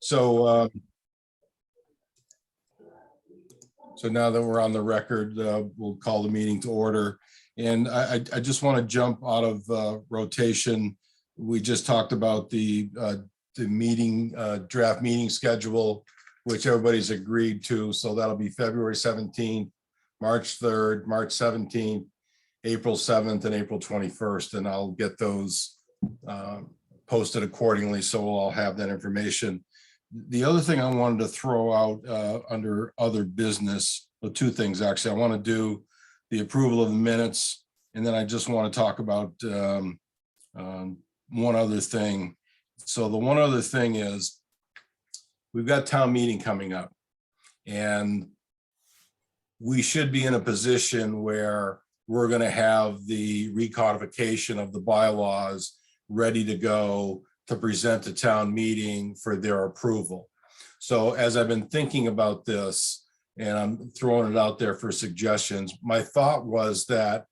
So, so now that we're on the record, we'll call the meeting to order. And I just want to jump out of rotation. We just talked about the meeting, draft meeting schedule, which everybody's agreed to. So that'll be February 17th, March 3rd, March 17th, April 7th, and April 21st. And I'll get those posted accordingly, so we'll all have that information. The other thing I wanted to throw out under other business, well, two things actually. I want to do the approval of the minutes, and then I just want to talk about one other thing. So the one other thing is we've got town meeting coming up, and we should be in a position where we're going to have the recodification of the bylaws ready to go to present to town meeting for their approval. So as I've been thinking about this, and I'm throwing it out there for suggestions, my thought was that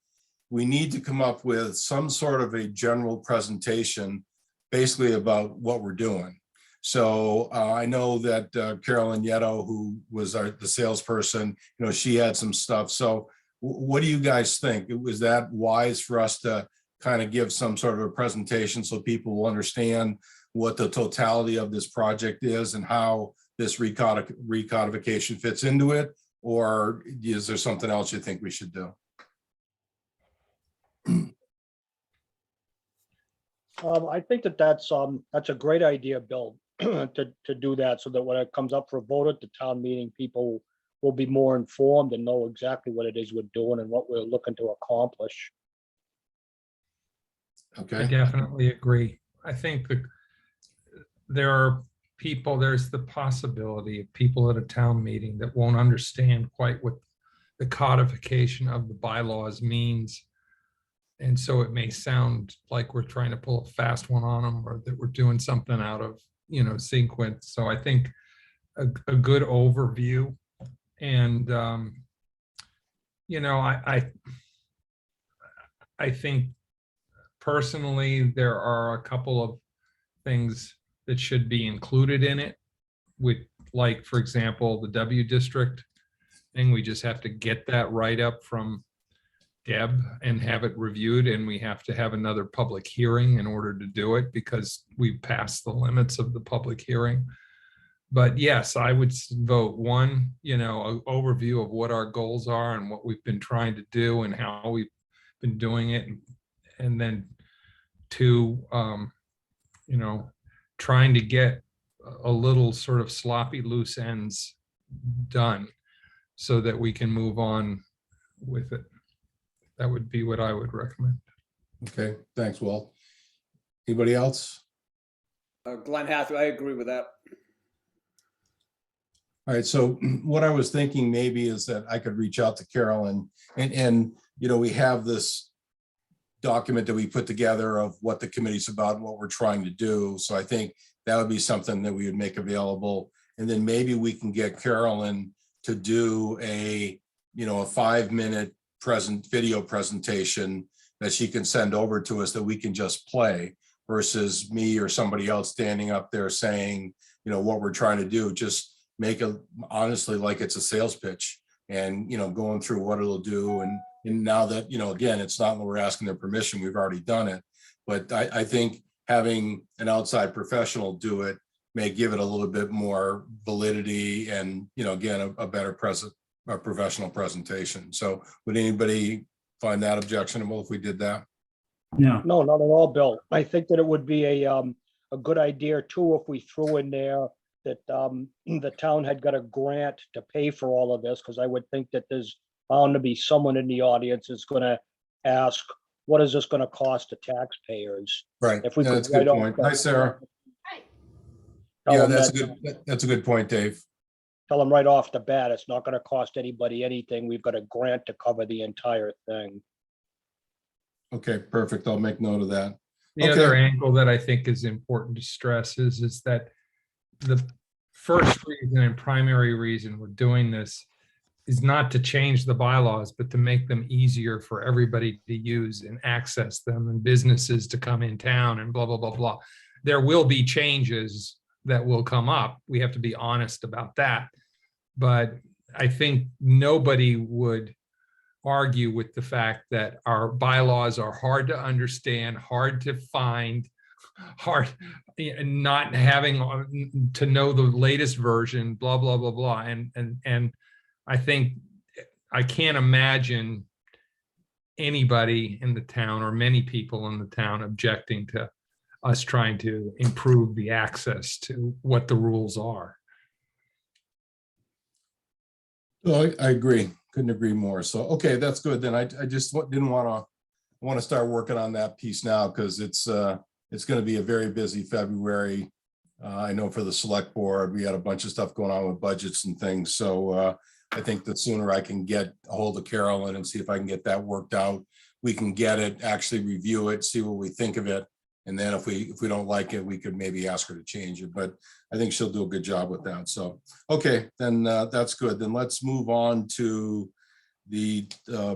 we need to come up with some sort of a general presentation basically about what we're doing. So I know that Carolyn Yetto, who was the salesperson, she had some stuff. So what do you guys think? Was that wise for us to kind of give some sort of a presentation so people will understand what the totality of this project is and how this recodification fits into it? Or is there something else you think we should do? I think that's a great idea, Bill, to do that, so that when it comes up for a vote at the town meeting, people will be more informed and know exactly what it is we're doing and what we're looking to accomplish. Okay. I definitely agree. I think that there are people, there's the possibility of people at a town meeting that won't understand quite what the codification of the bylaws means. And so it may sound like we're trying to pull a fast one on them, or that we're doing something out of, sequence. So I think a good overview, and I think personally there are a couple of things that should be included in it, with, like, for example, the W district thing. We just have to get that right up from Deb and have it reviewed, and we have to have another public hearing in order to do it because we've passed the limits of the public hearing. But yes, I would vote one, an overview of what our goals are and what we've been trying to do and how we've been doing it, and then two, trying to get a little sort of sloppy loose ends done so that we can move on with it. That would be what I would recommend. Okay, thanks, Walt. Anybody else? Glenn Hathaway, I agree with that. All right, so what I was thinking maybe is that I could reach out to Carolyn, and we have this document that we put together of what the committee's about and what we're trying to do. So I think that would be something that we would make available. And then maybe we can get Carolyn to do a 5-minute video presentation that she can send over to us that we can just play, versus me or somebody else standing up there saying, what we're trying to do. Just make it honestly like it's a sales pitch, and going through what it'll do. And now that again, it's not that we're asking their permission, we've already done it, but I think having an outside professional do it may give it a little bit more validity and again, a better professional presentation. So would anybody find that objectionable if we did that? No. No, not at all, Bill. I think that it would be a good idea too if we threw in there that the town had got a grant to pay for all of this, because I would think that there's bound to be someone in the audience that's going to ask, what is this going to cost the taxpayers? Right. If we Yeah, could that's a good write off point. the- Hi, Sarah. Tell Yeah, them that's a good point, Dave. Tell them right off the bat, it's not going to cost anybody anything. We've got a grant to cover the entire thing. Okay, perfect. I'll make note of that. The Okay. other angle that I think is important to stress is that the first reason and primary reason we're doing this is not to change the bylaws, but to make them easier for everybody to use and access them, and businesses to come in town and blah, blah, blah, blah. There will be changes that will come up. We have to be honest about that. But I think nobody would argue with the fact that our bylaws are hard to understand, hard to find, hard, not having to know the latest version, blah, blah, blah, blah. And I think I can't imagine anybody in the town or many people in the town objecting to us trying to improve the access to what the rules are. Well, I agree. Couldn't agree more. So, okay, that's good. Then I just didn't want to start working on that piece now because it's going to be a very busy February. I know for the select board, we had a bunch of stuff going on with budgets and things. So I think the sooner I can get a hold of Carolyn and see if I can get that worked out, we can get it, actually review it, see what we think of it. And then if we don't like it, we could maybe ask her to change it, but I think she'll do a good job with that. So, okay, then that's good. Then let's move on to the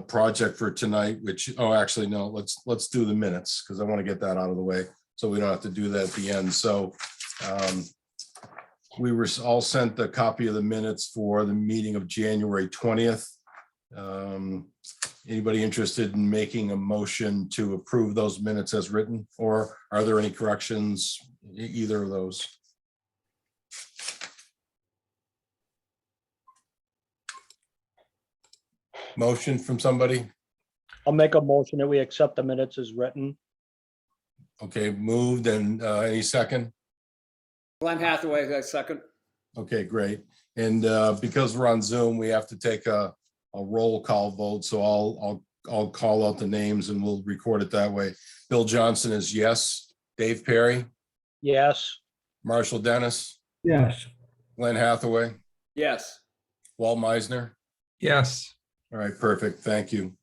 project for tonight, which, oh, actually, no, let's do the minutes because I want to get that out of the way so we don't have to do that at the end. So we were all sent a copy of the minutes for the meeting of January 20th. Anybody interested in making a motion to approve those minutes as written, or are there any corrections, either of those? Motion from somebody? I'll make a motion that we accept the minutes as written. Okay, moved, and any second? Glenn Hathaway, I second. Okay, great. And because we're on Zoom, we have to take a roll call vote. So I'll call out the names and we'll record it that way. Bill Johnson is yes. Dave Perry, Yes. Marshall Dennis, Yes. Glenn Hathaway, Yes. Walt Meisner. Yes. All right, perfect. Thank you.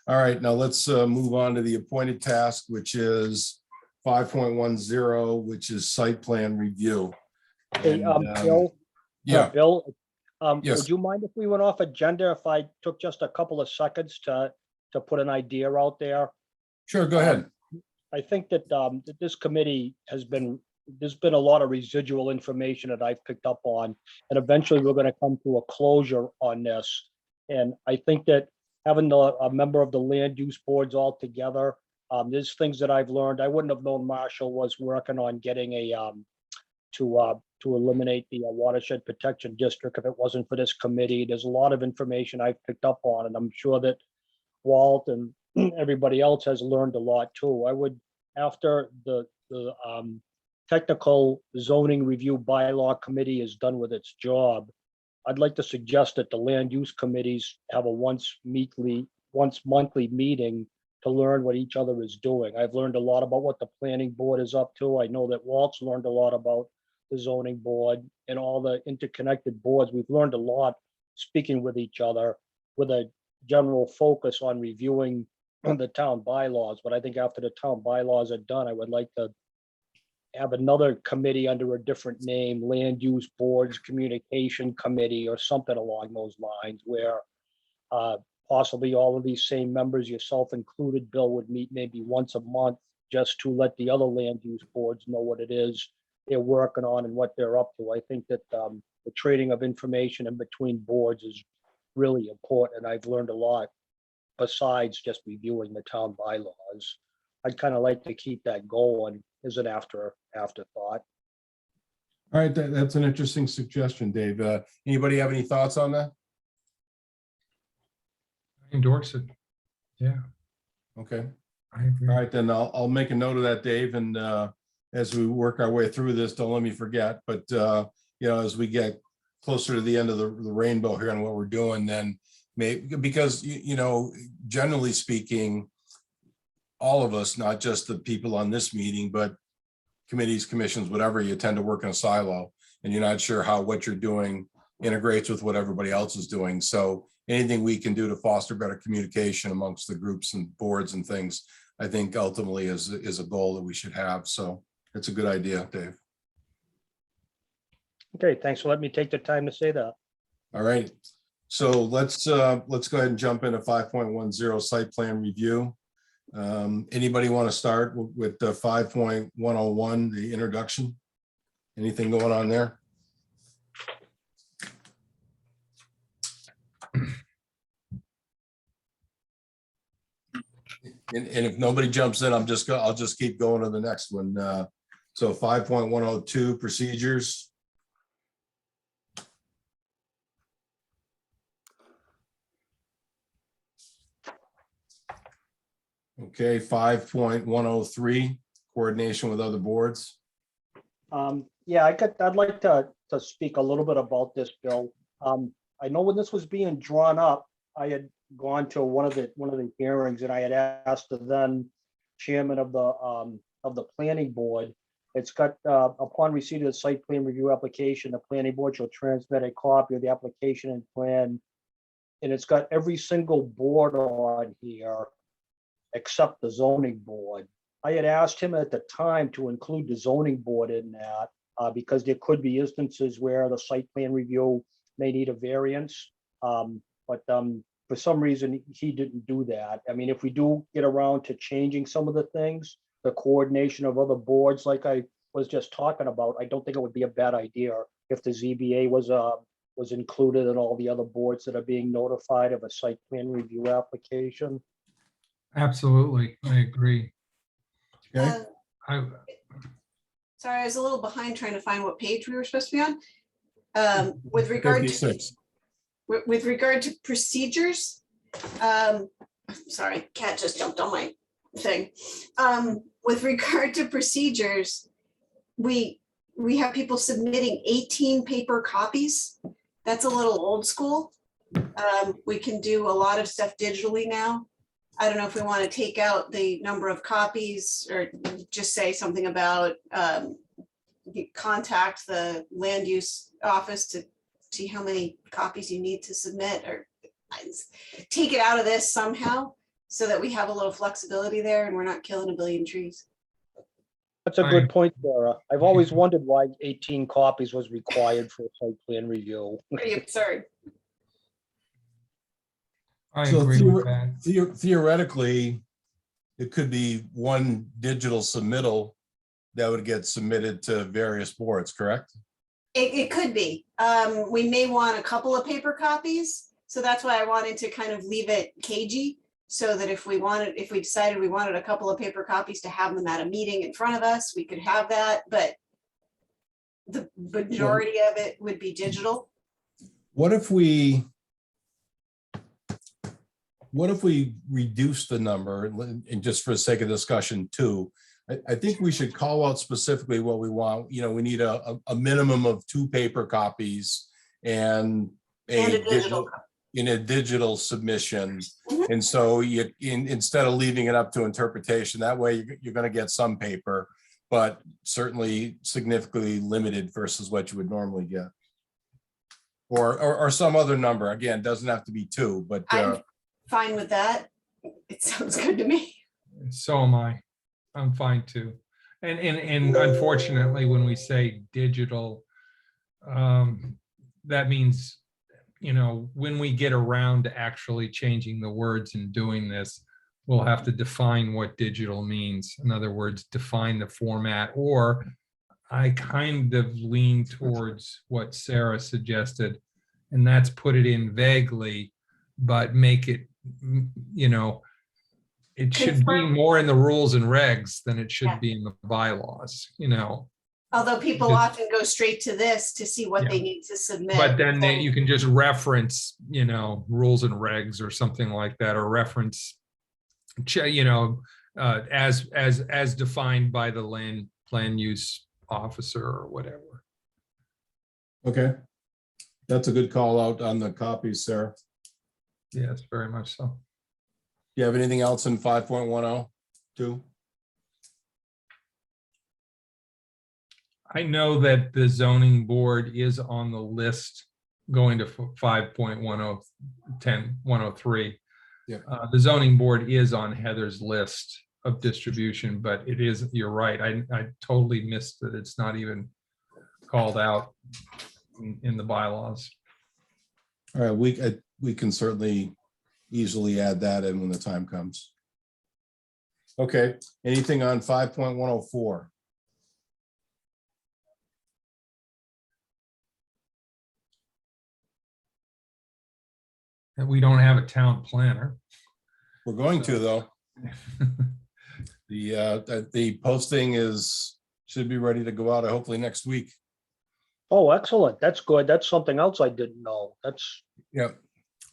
All right, now let's move on to the appointed task, which is 5.10, which is site plan review. Hey, And, Bill. Yeah, Bill, Yes. would you mind if we went off agenda if I took just a couple of seconds to put an idea out there? sure, go ahead. I think that that this committee there's been a lot of residual information that I've picked up on, and eventually we're going to come to a closure on this. And I think that having a member of the land use boards all together, there's things that I've learned. I wouldn't have known Marshall was working on getting a to eliminate the watershed protection district if it wasn't for this committee. There's a lot of information I've picked up on, and I'm sure that Walt and everybody else has learned a lot too. I would, after the technical zoning review bylaw committee is done with its job, I'd like to suggest that the land use committees have a once monthly meeting to learn what each other is doing. I've learned a lot about what the planning board is up to. I know that Walt's learned a lot about the zoning board and all the interconnected boards. We've learned a lot speaking with each other with a general focus on reviewing the town bylaws. But I think after the town bylaws are done, I would like to have another committee under a different name, land use boards, communication committee, or something along those lines, where possibly all of these same members, yourself included, Bill, would meet maybe once a month just to let the other land use boards know what it is they're working on and what they're up to. I think that the trading of information in between boards is really important. And I've learned a lot besides just reviewing the town bylaws. I'd kind of like to keep that going as an afterthought. All right, that's an interesting suggestion, Dave. Anybody have any thoughts on that? Endorse it. Yeah, Okay. I agree. All right, then I'll make a note of that, Dave, and as we work our way through this, don't let me forget, but as we get closer to the end of the rainbow here on what we're doing, then because generally speaking, all of us, not just the people on this meeting, but committees, commissions, whatever, you tend to work in a silo and you're not sure how what you're doing integrates with what everybody else is doing. So anything we can do to foster better communication amongst the groups and boards and things, I think ultimately is a goal that we should have. So it's a good idea, Dave. Okay, thanks for letting me take the time to say that. All right. So let's go ahead and jump into 5.10 site plan review. Anybody want to start with the 5.101, the introduction? Anything going on there? And if nobody jumps in, I'll just keep going to the next one. So 5.102 procedures. Okay, 5.103 coordination with other boards. Yeah, I'd like to speak a little bit about this, Bill. I know when this was being drawn up, I had gone to one of the hearings, and I had asked the then chairman of the planning board. It's got, upon receipt of the site plan review application, the planning board shall transmit a copy of the application and plan. And it's got every single board on here except the zoning board. I had asked him at the time to include the zoning board in that, because there could be instances where the site plan review may need a variance. But for some reason, he didn't do that. I mean, if we do get around to changing some of the things, the coordination of other boards, like I was just talking about, I don't think it would be a bad idea if the ZBA was included in all the other boards that are being notified of a site plan review application. Absolutely, I agree. Okay, I, Sorry, I was a little behind trying to find what page we were supposed to be on. With regard to 56. with regard to procedures, sorry, cat just jumped on my thing. With regard to procedures, we have people submitting 18 paper copies. That's a little old school. We can do a lot of stuff digitally now. I don't know if we want to take out the number of copies or just say something about you contact the land use office to see how many copies you need to submit, or take it out of this somehow so that we have a little flexibility there and we're not killing a billion trees. That's a good point, Sarah. I've always wondered why 18 copies was required for a site plan review. Pretty absurd. I So agree with that. theoretically, it could be one digital submittal that would get submitted to various boards, correct? It could be. We may want a couple of paper copies. So that's why I wanted to kind of leave it cagey, so that if we decided we wanted a couple of paper copies to have them at a meeting in front of us, we could have that, but the majority of it would be digital. What if we reduce the number, and just for the sake of discussion too, I think we should call out specifically what we want. You know, we need a minimum of 2 paper copies and And a digital. in a digital submission. Mhm. And so instead of leaving it up to interpretation, that way you're going to get some paper, but certainly significantly limited versus what you would normally get. Or some other number. Again, doesn't have to be 2, but I'm fine with that. It sounds good to me. So am I. I'm fine too. And unfortunately, when we say digital, that means, you know, when we get around to actually changing the words and doing this, we'll have to define what digital means. In other words, define the format, or I kind of lean towards what Sarah suggested, and that's put it in vaguely, but make it, you know, it should be Confirm. more in the rules and regs than it should Yeah. be in the bylaws, you know. Although people Just- often go straight to this to see what they need to submit. But then you can just reference, you know, rules and regs or something like that, or reference, you know, as defined by the land use officer or whatever. okay. That's a good call out on the copies, Sarah. Yes, very much so. Do you have anything else in 5.102? I know that the zoning board is on the list going to 5.103. Yeah. The zoning board is on Heather's list of distribution, but it is, you're right. I totally missed that it's not even called out in the bylaws. All right, we can certainly easily add that in when the time comes. Okay, anything on 5.104? And we don't have a town planner. We're going to, though. The posting should be ready to go out hopefully next week. Oh, excellent. That's good. That's something else I didn't know. That's, Yeah.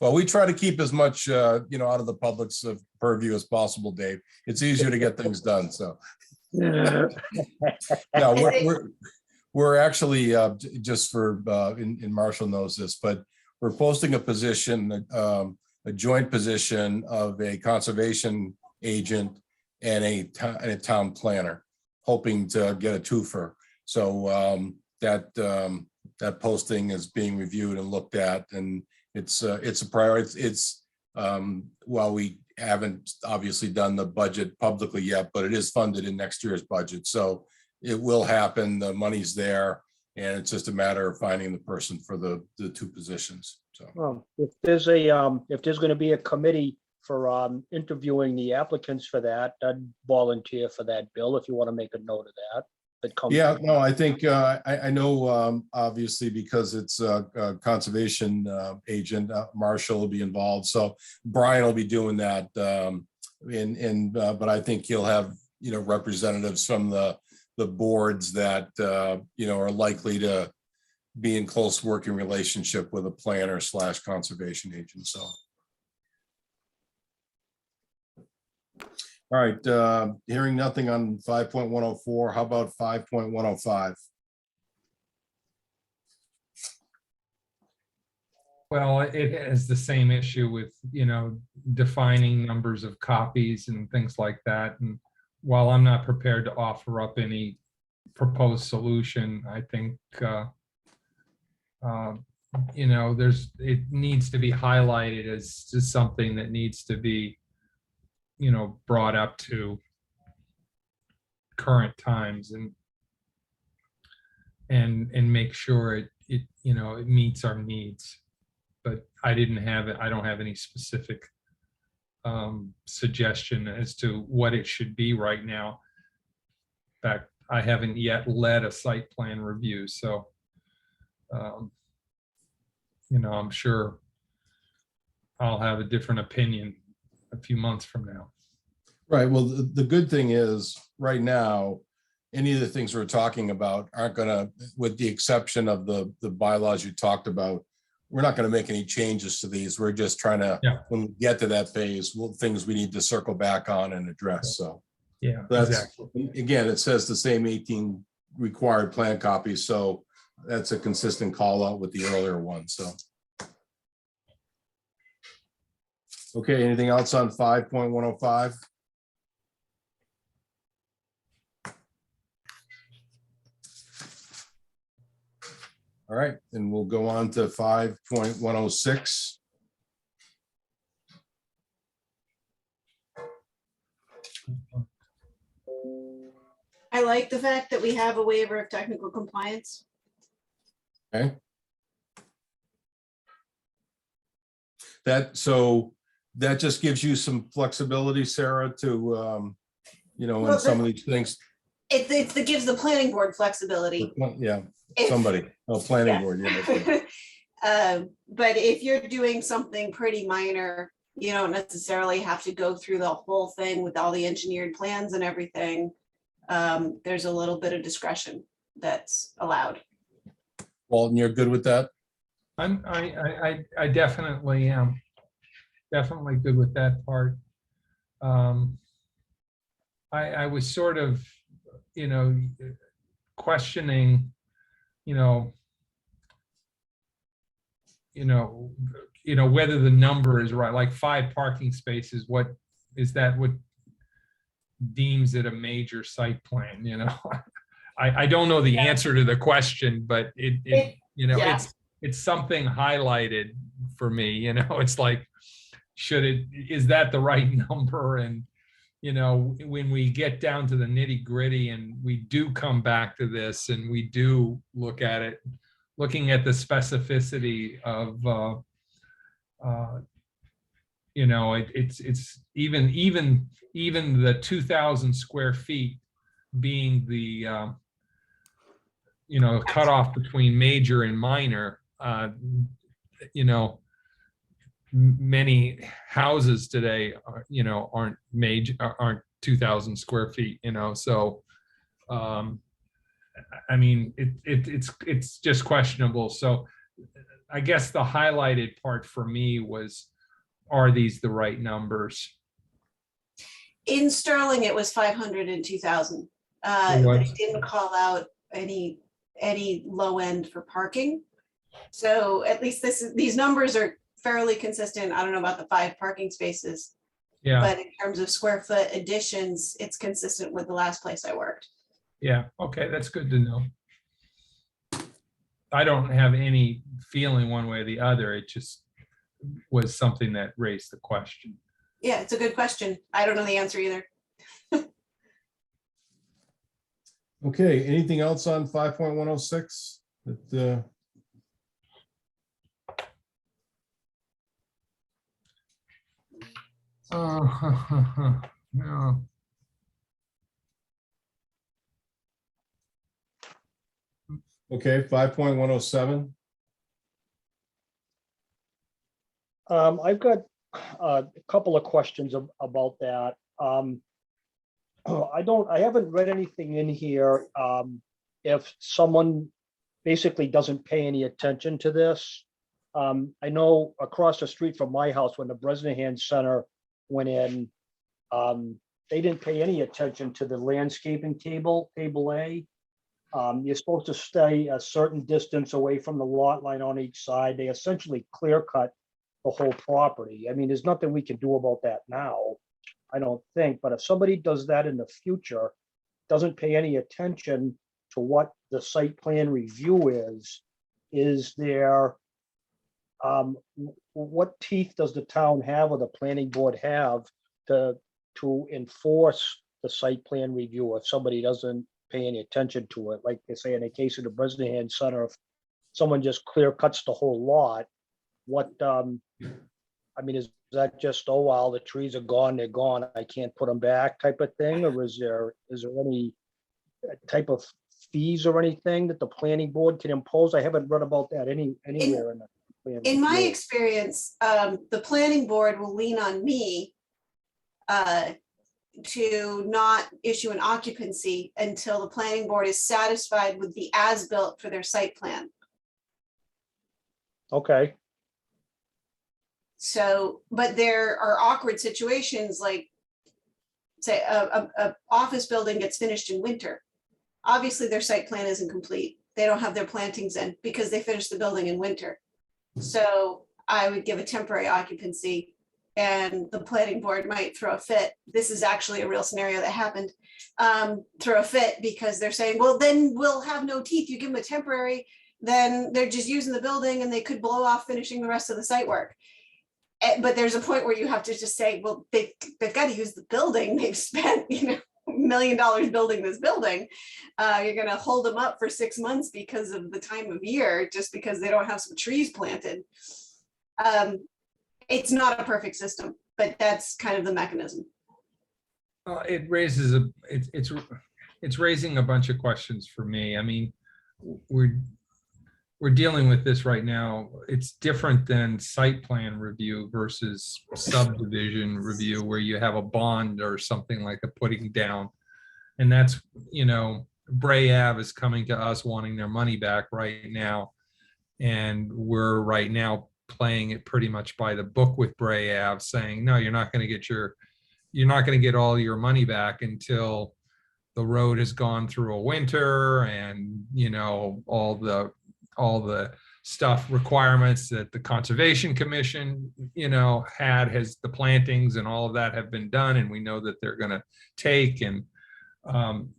Well, we try to keep as much, out of the public's purview as possible, Dave. It's easier to get things done, so. No, we're actually, just for, and Marshall knows this, but we're posting a position, a joint position of a conservation agent and a town planner, hoping to get a twofer. So that posting is being reviewed and looked at, and it's a priority. It's while we haven't obviously done the budget publicly yet, but it is funded in next year's budget. So it will happen. The money's there, and it's just a matter of finding the person for the two positions. So if there's going to be a committee for interviewing the applicants for that, I'd volunteer for that, Bill, if you want to make a note of that. yeah, no, I think I know obviously because it's a conservation agent, Marshall will be involved. So Brian will be doing that. But I think he'll have, representatives from the boards that, are likely to be in close working relationship with a planner / conservation agent. So. All right, hearing nothing on 5.104, how about 5.105? Well, it has the same issue with, defining numbers of copies and things like that. And while I'm not prepared to offer up any proposed solution, I think, it needs to be highlighted as something that needs to be, brought up to current times and make sure it meets our needs. But I don't have any specific suggestion as to what it should be right now. In fact, I haven't yet led a site plan review, so I'm sure I'll have a different opinion a few months from now. Right. Well, the good thing is right now, any of the things we're talking about aren't going to, with the exception of the bylaws you talked about, we're not going to make any changes to these. We're just trying to, when we get to that phase, things we need to circle back on and address. So yeah, that's exactly. Again, it says the same 18 required plan copies. So that's a consistent call out with the earlier one. So. Okay, anything else on 5.105? All right, then we'll go on to 5.106. I like the fact that we have a waiver of technical compliance. Okay. That just gives you some flexibility, Sarah, to, in some of these things. It gives the planning board flexibility. Yeah, If- somebody, planning Yeah. board, yeah. But if you're doing something pretty minor, you don't necessarily have to go through the whole thing with all the engineered plans and everything. There's a little bit of discretion that's allowed. Walton, you're good with that? I definitely am. Definitely good with that part. I was sort of, questioning, whether the number is right, like 5 parking spaces, what is that what deems it a major site plan, I don't know the answer to the question, but Yeah. it's something highlighted for me, it's like, is that the right number? And, when we get down to the nitty gritty and we do come back to this and we do look at it, looking at the specificity of, it's even the 2,000 square feet being the, cutoff between major and minor, many houses today, aren't aren't 2,000 square feet, so, I mean, it's just questionable. So I guess the highlighted part for me was, are these the right numbers? In Sterling, it was 500 and 2,000. It But was? it didn't call out any low end for parking. So at least these numbers are fairly consistent. I don't know about the 5 parking spaces, Yeah, but in terms of square foot additions, it's consistent with the last place I worked. yeah, okay, that's good to know. I don't have any feeling one way or the other. It just was something that raised the question. Yeah, it's a good question. I don't know the answer either. Okay, anything else on 5.106? That, No. okay, 5.107. I've got a couple of questions about that. I haven't read anything in here. If someone basically doesn't pay any attention to this. I know across the street from my house, when the Bresnahan Center went in, they didn't pay any attention to the landscaping table A. You're supposed to stay a certain distance away from the lot line on each side. They essentially clear cut the whole property. I mean, there's nothing we can do about that now, I don't think, but if somebody does that in the future, doesn't pay any attention to what the site plan review is there, what teeth does the town have or the planning board have to enforce the site plan review if somebody doesn't pay any attention to it? Like they say in the case of the Bresnahan Center, if someone just clear cuts the whole lot, what, I mean, is that just, oh, well, the trees are gone, they're gone, I can't put them back type of thing? Or is there any type of fees or anything that the planning board can impose? I haven't read about that anywhere in the plan In my review. experience, the planning board will lean on me to not issue an occupancy until the planning board is satisfied with the as-built for their site plan. Okay, So, but there are awkward situations like, say, a office building gets finished in winter. Obviously, their site plan isn't complete. They don't have their plantings in because they finished the building in winter. So I would give a temporary occupancy and the planning board might throw a fit. This is actually a real scenario that happened. Throw a fit because they're saying, well, then we'll have no teeth. You give them a temporary, then they're just using the building and they could blow off finishing the rest of the site work. But there's a point where you have to just say, well, they've got to use the building. They've spent, $1 million building this building. You're going to hold them up for 6 months because of the time of year, just because they don't have some trees planted. It's not a perfect system, but that's kind of the mechanism. It raises it's raising a bunch of questions for me. I mean, we're dealing with this right now. It's different than site plan review versus subdivision review, where you have a bond or something like a putting down. And that's, Bray Ave is coming to us wanting their money back right now. And we're right now playing it pretty much by the book with Bray Ave, saying, no, you're not going to get all your money back until the road has gone through a winter and, all the stuff requirements that the Conservation Commission, has the plantings and all of that have been done. And we know that they're going to take. And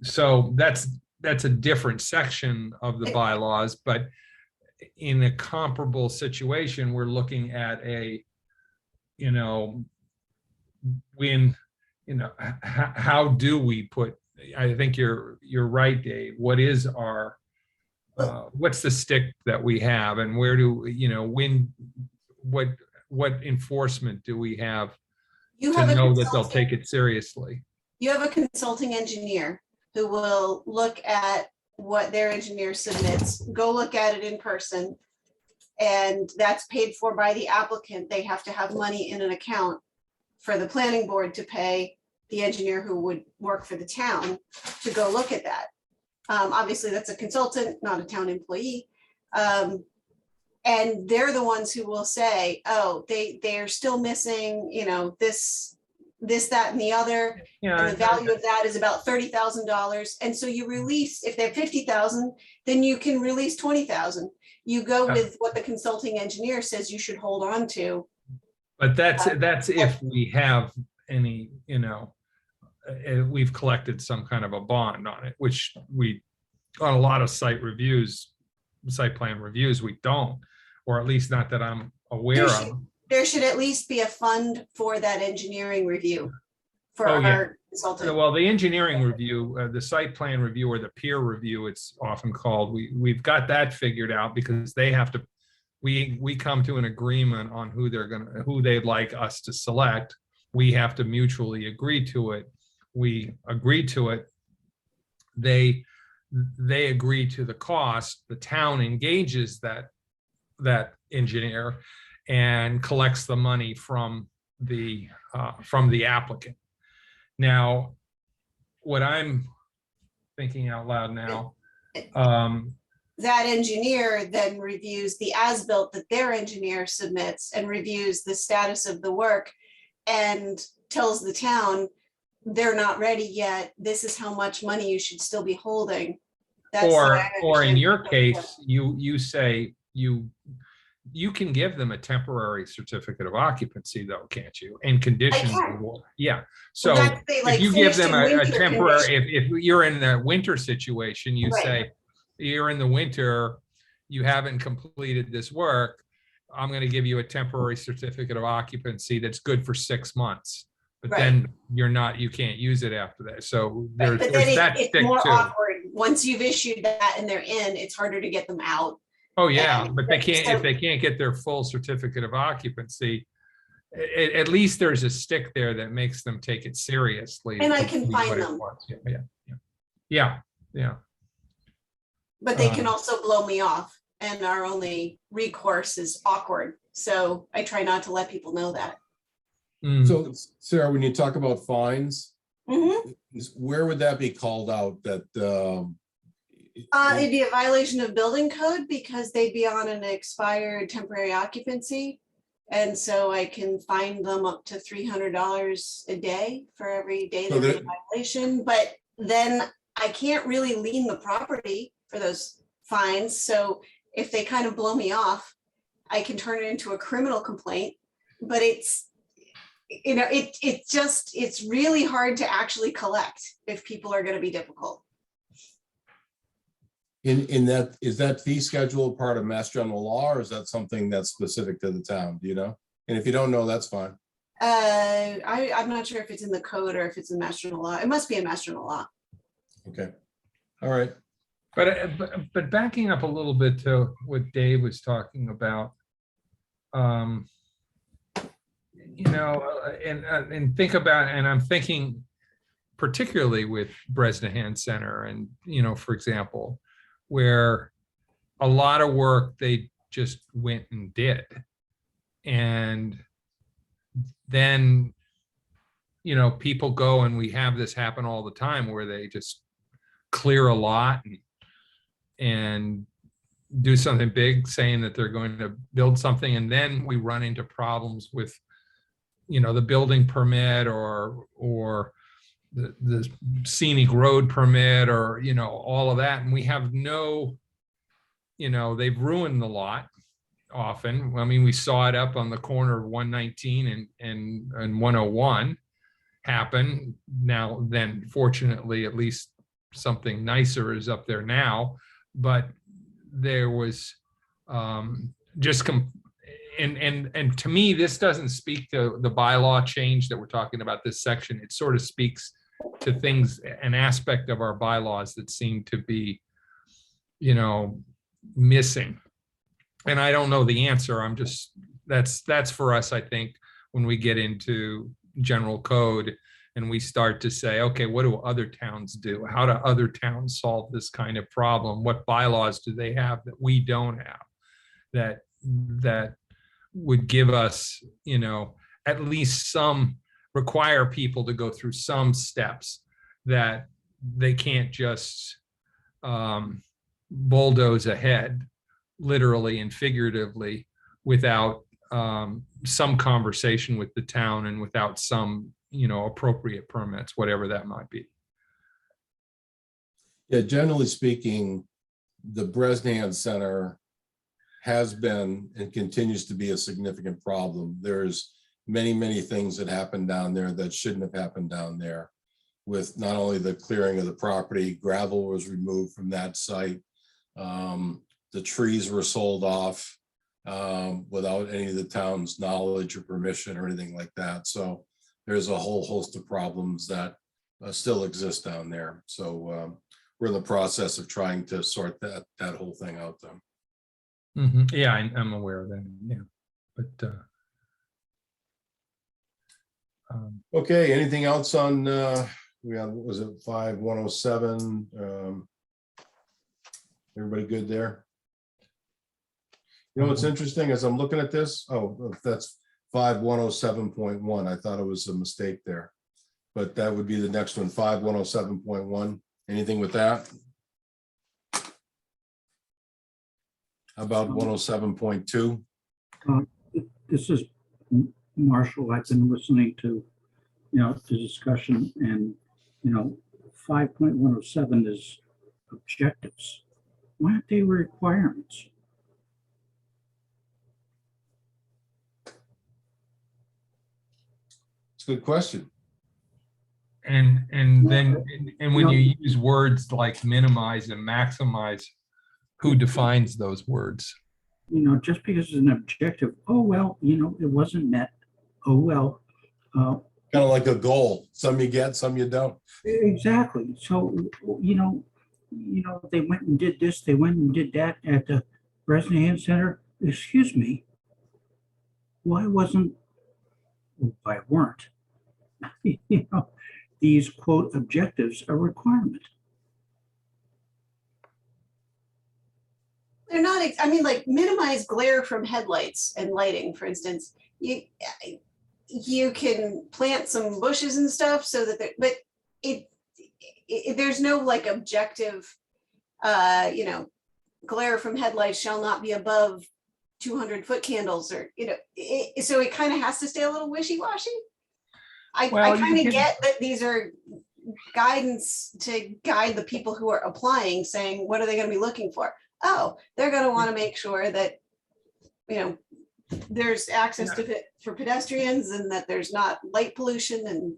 so that's a different section of the bylaws, but in a comparable situation, we're looking at how do we put, I think you're right, Dave. What is our, what's the stick that we have, and where do, what enforcement do we have to know that they'll take it seriously? You have a consulting engineer who will look at what their engineer submits, go look at it in person, And that's paid for by the applicant. They have to have money in an account for the planning board to pay the engineer who would work for the town to go look at that. Obviously, that's a consultant, not a town employee. And they're the ones who will say, oh, they're still missing, you know, this, that, and the other. Yeah, And the value of that is about $30,000. And so you release, if they're 50,000, then you can release 20,000. You go with what the consulting engineer says you should hold on to. but that's if we have any, you know, we've collected some kind of a bond on it, which we, on a lot of site plan reviews, we don't, or at least not that I'm aware of. There should at least be a fund for that engineering review for Oh, yeah. our consultant. Well, the engineering review, the site plan review, or the peer review, it's often called, we've got that figured out because they have to, we come to an agreement on who they'd like us to select. We have to mutually agree to it. We agree to it. They agree to the cost. The town engages that engineer and collects the money from the applicant. Now, what I'm thinking out loud now, That engineer then reviews the as-built that their engineer submits and reviews the status of the work and tells the town, they're not ready yet. This is how much money you should still be holding. That's the way I or in understand your it. case, you say you can give them a temporary certificate of occupancy though, can't you? And conditions. can. Yeah. So Well, that's the, if like, you give finished them in a winter temporary, condition. if you're in the winter situation, you Right. say, you're in the winter, you haven't completed this work, I'm going to give you a temporary certificate of occupancy that's good for 6 months. But Right. then you can't use it after that. So Right, there's but then that it's stick more too. awkward. Once you've issued that and they're in, it's harder to get them out. Oh, yeah, And but they can't, so- if they can't get their full certificate of occupancy, at least there's a stick there that makes them take it seriously. And I to can see find what it them. wants. Yeah. But they can Um, also blow me off, and our only recourse is awkward. So I try not to let people know that. Mm. So Sarah, when you talk about fines, Mhm. where would that be called out that? It'd be a violation of building code because they'd be on an expired temporary occupancy. And so I can fine them up to $300 a day for every day So they're in that- violation. But then I can't really lien the property for those fines. So if they kind of blow me off, I can turn it into a criminal complaint. But it's, you know, it's really hard to actually collect if people are going to be difficult. In that, is that fee schedule part of Mass General Law, or is that something that's specific to the town? Do you know? And if you don't know, that's fine. I'm not sure if it's in the code or if it's in Mass General Law. It must be in Mass General Law. Okay. All right. But backing up a little bit to what Dave was talking about, you know, and think about, and I'm thinking particularly with Bresnahan Center and, you know, for example, where a lot of work they just went and did. And then, you know, people go, and we have this happen all the time where they just clear a lot and do something big, saying that they're going to build something, and then we run into problems with, you know, the building permit or the scenic road permit, or, you know, all of that, and we have no, you know, they've ruined the lot often. I mean, we saw it up on the corner of 119 and 101 happen. Now then, fortunately, at least something nicer is up there now, but there was just and to me, this doesn't speak to the bylaw change that we're talking about this section. It sort of speaks to things, an aspect of our bylaws that seem to be, you know, missing. And I don't know the answer. I'm just, that's for us, I think, when we get into general code and we start to say, okay, what do other towns do? How do other towns solve this kind of problem? What bylaws do they have that we don't have? That, that would give us, at least some, require people to go through some steps that they can't just bulldoze ahead, literally and figuratively, without some conversation with the town and without some, appropriate permits, whatever that might be. Yeah, generally speaking, the Bresnahan Center has been and continues to be a significant problem. There's many, many things that happen down there that shouldn't have happened down there, with not only the clearing of the property, gravel was removed from that site. The trees were sold off without any of the town's knowledge or permission or anything like that. So there's a whole host of problems that still exist down there. So we're in the process of trying to sort that whole thing out though. Yeah, I'm aware of that. Yeah, but Okay, anything else on we had, what was it, 5107? Everybody good there? You know what's interesting as I'm looking at this? Oh, that's 5107.1. I thought it was a mistake there, but that would be the next one, 5107.1. Anything with that? How about 107.2? This is Marshall. I've been listening to, the discussion, and 5.107 is objectives. Why aren't they requirements? It's a good question. and then when you use words like minimize and maximize, who defines those words? Just because it's an objective, oh, well, it wasn't met. Oh, well. Kind of like a goal. Some you get, some you don't. Exactly. So, they went and did this, they went and did that at the Bresnahan Center. Excuse me. Why weren't, these quote objectives a requirement? They're not, I mean, like minimize glare from headlights and lighting, for instance. You can plant some bushes and stuff so that, but there's no like objective, glare from headlights shall not be above 200 foot candles, or, so it kind of has to stay a little wishy-washy. I kind of get that these are guidance to guide the people who are applying, saying, what are they going to be looking for? Oh, they're going to want to make sure that, there's access to it for pedestrians and that there's not light pollution. And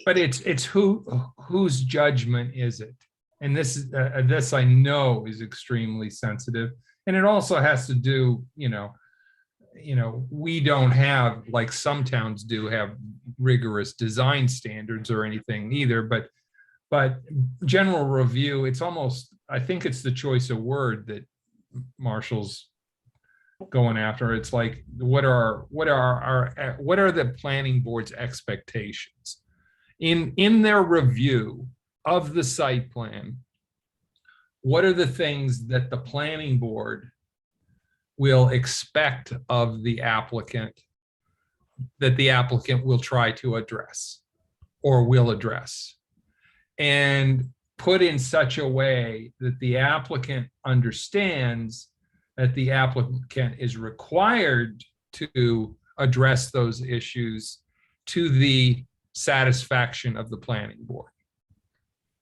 but it's whose judgment is it? And this I know is extremely sensitive, and it also has to do, we don't have, like some towns do, have rigorous design standards or anything either, but general review, it's almost, I think it's the choice of word that Marshall's going after. It's like, what are the planning board's expectations in their review of the site plan? What are the things that the planning board will expect of the applicant, that the applicant will try to address or will address, and put in such a way that the applicant understands that the applicant is required to address those issues to the satisfaction of the planning board.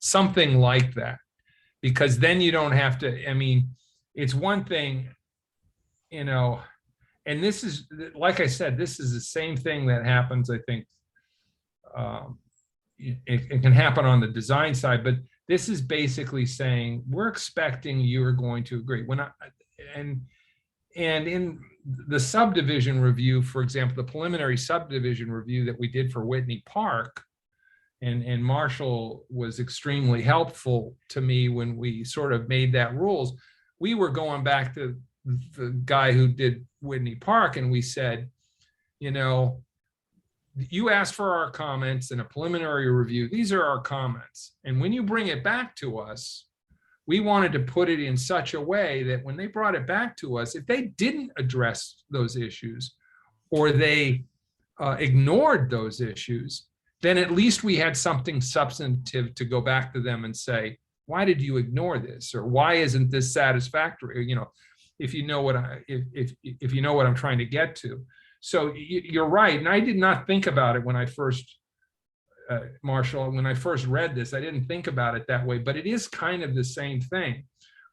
Something like that, because then you don't have to, it's one thing, and this is, like I said, this is the same thing that happens, I think, it can happen on the design side, but this is basically saying, we're expecting you are going to agree. And in the subdivision review, for example, the preliminary subdivision review that we did for Whitney Park, and Marshall was extremely helpful to me when we sort of made that rules. We were going back to the guy who did Whitney Park, and we said, you asked for our comments in a preliminary review. These are our comments. And when you bring it back to us, we wanted to put it in such a way that when they brought it back to us, if they didn't address those issues or they ignored those issues, then at least we had something substantive to go back to them and say, why did you ignore this? Or why isn't this satisfactory? Or, you know, if you know what if you know what I'm trying to get to. So you're right. And I did not think about it when I first, Marshall, when I first read this, I didn't think about it that way, but it is kind of the same thing.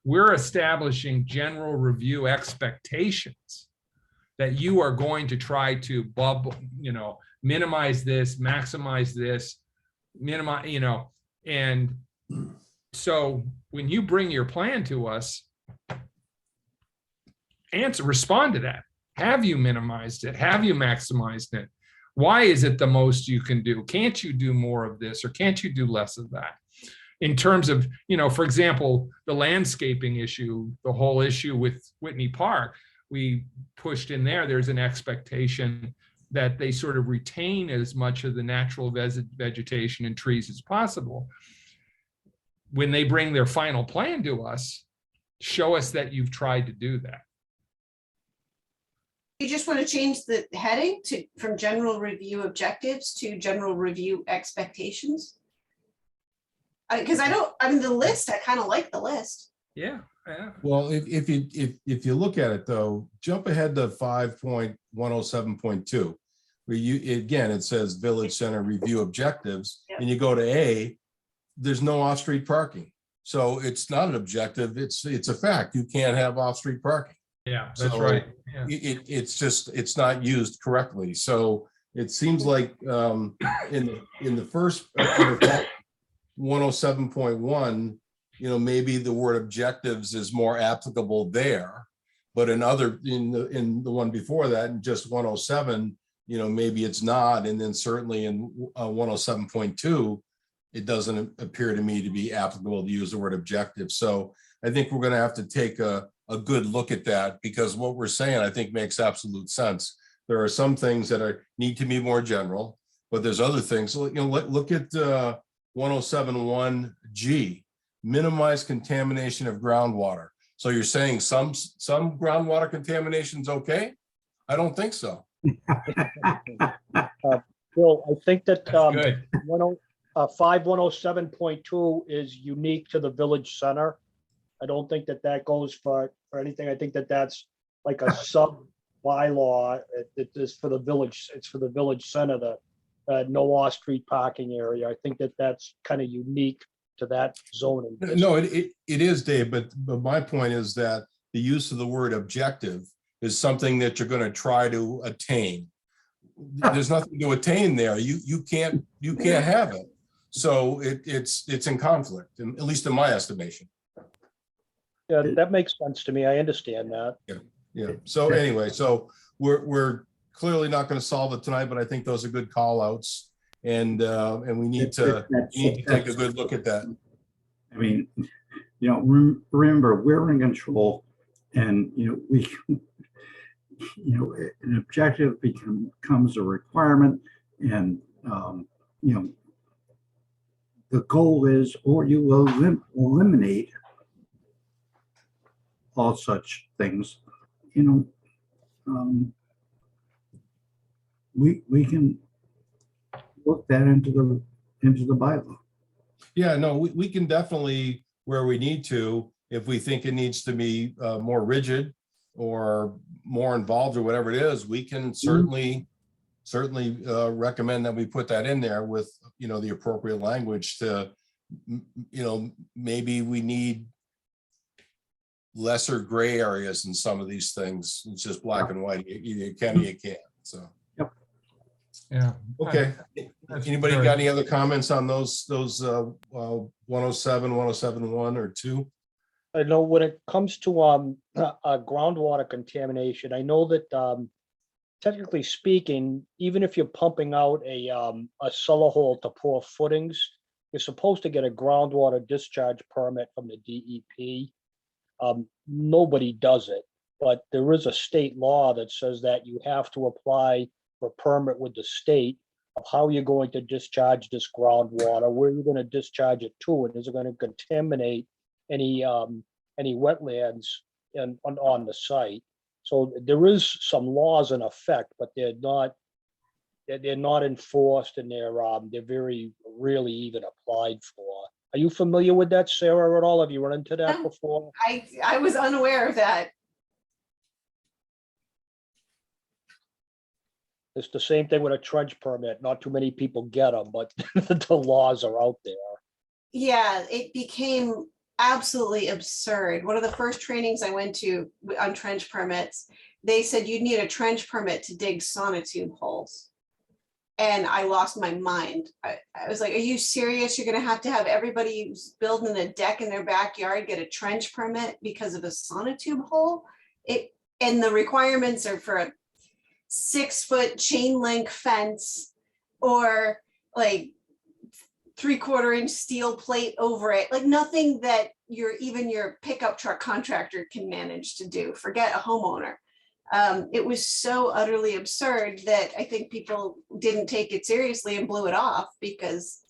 We're establishing general review expectations that you are going to try to minimize this, maximize this, minimize, and so when you bring your plan to us, respond to that. Have you minimized it? Have you maximized it? Why is it the most you can do? Can't you do more of this or can't you do less of that? In terms of, for example, the landscaping issue, the whole issue with Whitney Park, we pushed in there, there's an expectation that they sort of retain as much of the natural vegetation and trees as possible. When they bring their final plan to us, show us that you've tried to do that. You just want to change the heading from general review objectives to general review expectations? Because the list, I kind of like the list. Yeah. Well, if you look at it though, jump ahead to 5.107.2, where it says Village Center review objectives, Yep. and you go to A, there's no off-street parking. So it's not an objective, it's a fact. You can't have off-street parking. Yeah, that's So right. Yeah. It's not used correctly. So it seems like in the first 107.1, maybe the word objectives is more applicable there, but in the one before that, in just 107, maybe it's not. And then certainly in 107.2, it doesn't appear to me to be applicable to use the word objective. So I think we're going to have to take a good look at that, because what we're saying, I think, makes absolute sense. There are some things that need to be more general, but there's other things. Look at 107.1G, minimize contamination of groundwater. So you're saying some groundwater contamination is okay? I don't think so. Bill, I think that Good. 5107.2 is unique to the village center. I don't think that goes for anything. I think that's like a sub bylaw. It is for the village. It's for the village center, the no off-street parking area. I think that's kind of unique to that zoning. No, it is, Dave, but my point is that the use of the word objective is something that you're going to try to attain. There's nothing to attain there. You can't have it. So it's in conflict, at least in my estimation. Yeah, that makes sense to me. I understand that. Yeah. So anyway, we're clearly not going to solve it tonight, but I think those are good call outs, and we need to take a good look at that. I mean, remember, we're in control, and we an objective becomes a requirement, and the goal is, or you will eliminate all such things. We can work that into the bylaw. Yeah, no, we can definitely, where we need to, if we think it needs to be more rigid or more involved or whatever it is, we can certainly recommend that we put that in there with, the appropriate language to, maybe we need lesser gray areas in some of these things. It's just black and white. You can or you can't. So. Yeah. Okay. Anybody got any other comments on those 107, 107.1 or 2? I know when it comes to groundwater contamination, I know that technically speaking, even if you're pumping out a cellar hole to pour footings, you're supposed to get a groundwater discharge permit from the DEP. Nobody does it, but there is a state law that says that you have to apply for a permit with the state of how you're going to discharge this groundwater, where you're going to discharge it to, and is it going to contaminate any wetlands on the site. So there is some laws in effect, but they're not enforced, and they're very rarely even applied for. Are you familiar with that, Sarah, at all? Have you run into that No. before? I was unaware of that. It's the same thing with a trench permit. Not too many people get them, but the laws are out there. Yeah, it became absolutely absurd. One of the first trainings I went to on trench permits, they said you need a trench permit to dig sonotube holes. And I lost my mind. I was like, are you serious? You're gonna have to have everybody who's building a deck in their backyard get a trench permit because of a sonotube hole? And the requirements are for a 6-foot chain link fence or like 3/4 inch steel plate over it, like nothing that even your pickup truck contractor can manage to do, forget a homeowner. It was so utterly absurd that I think people didn't take it seriously and blew it off because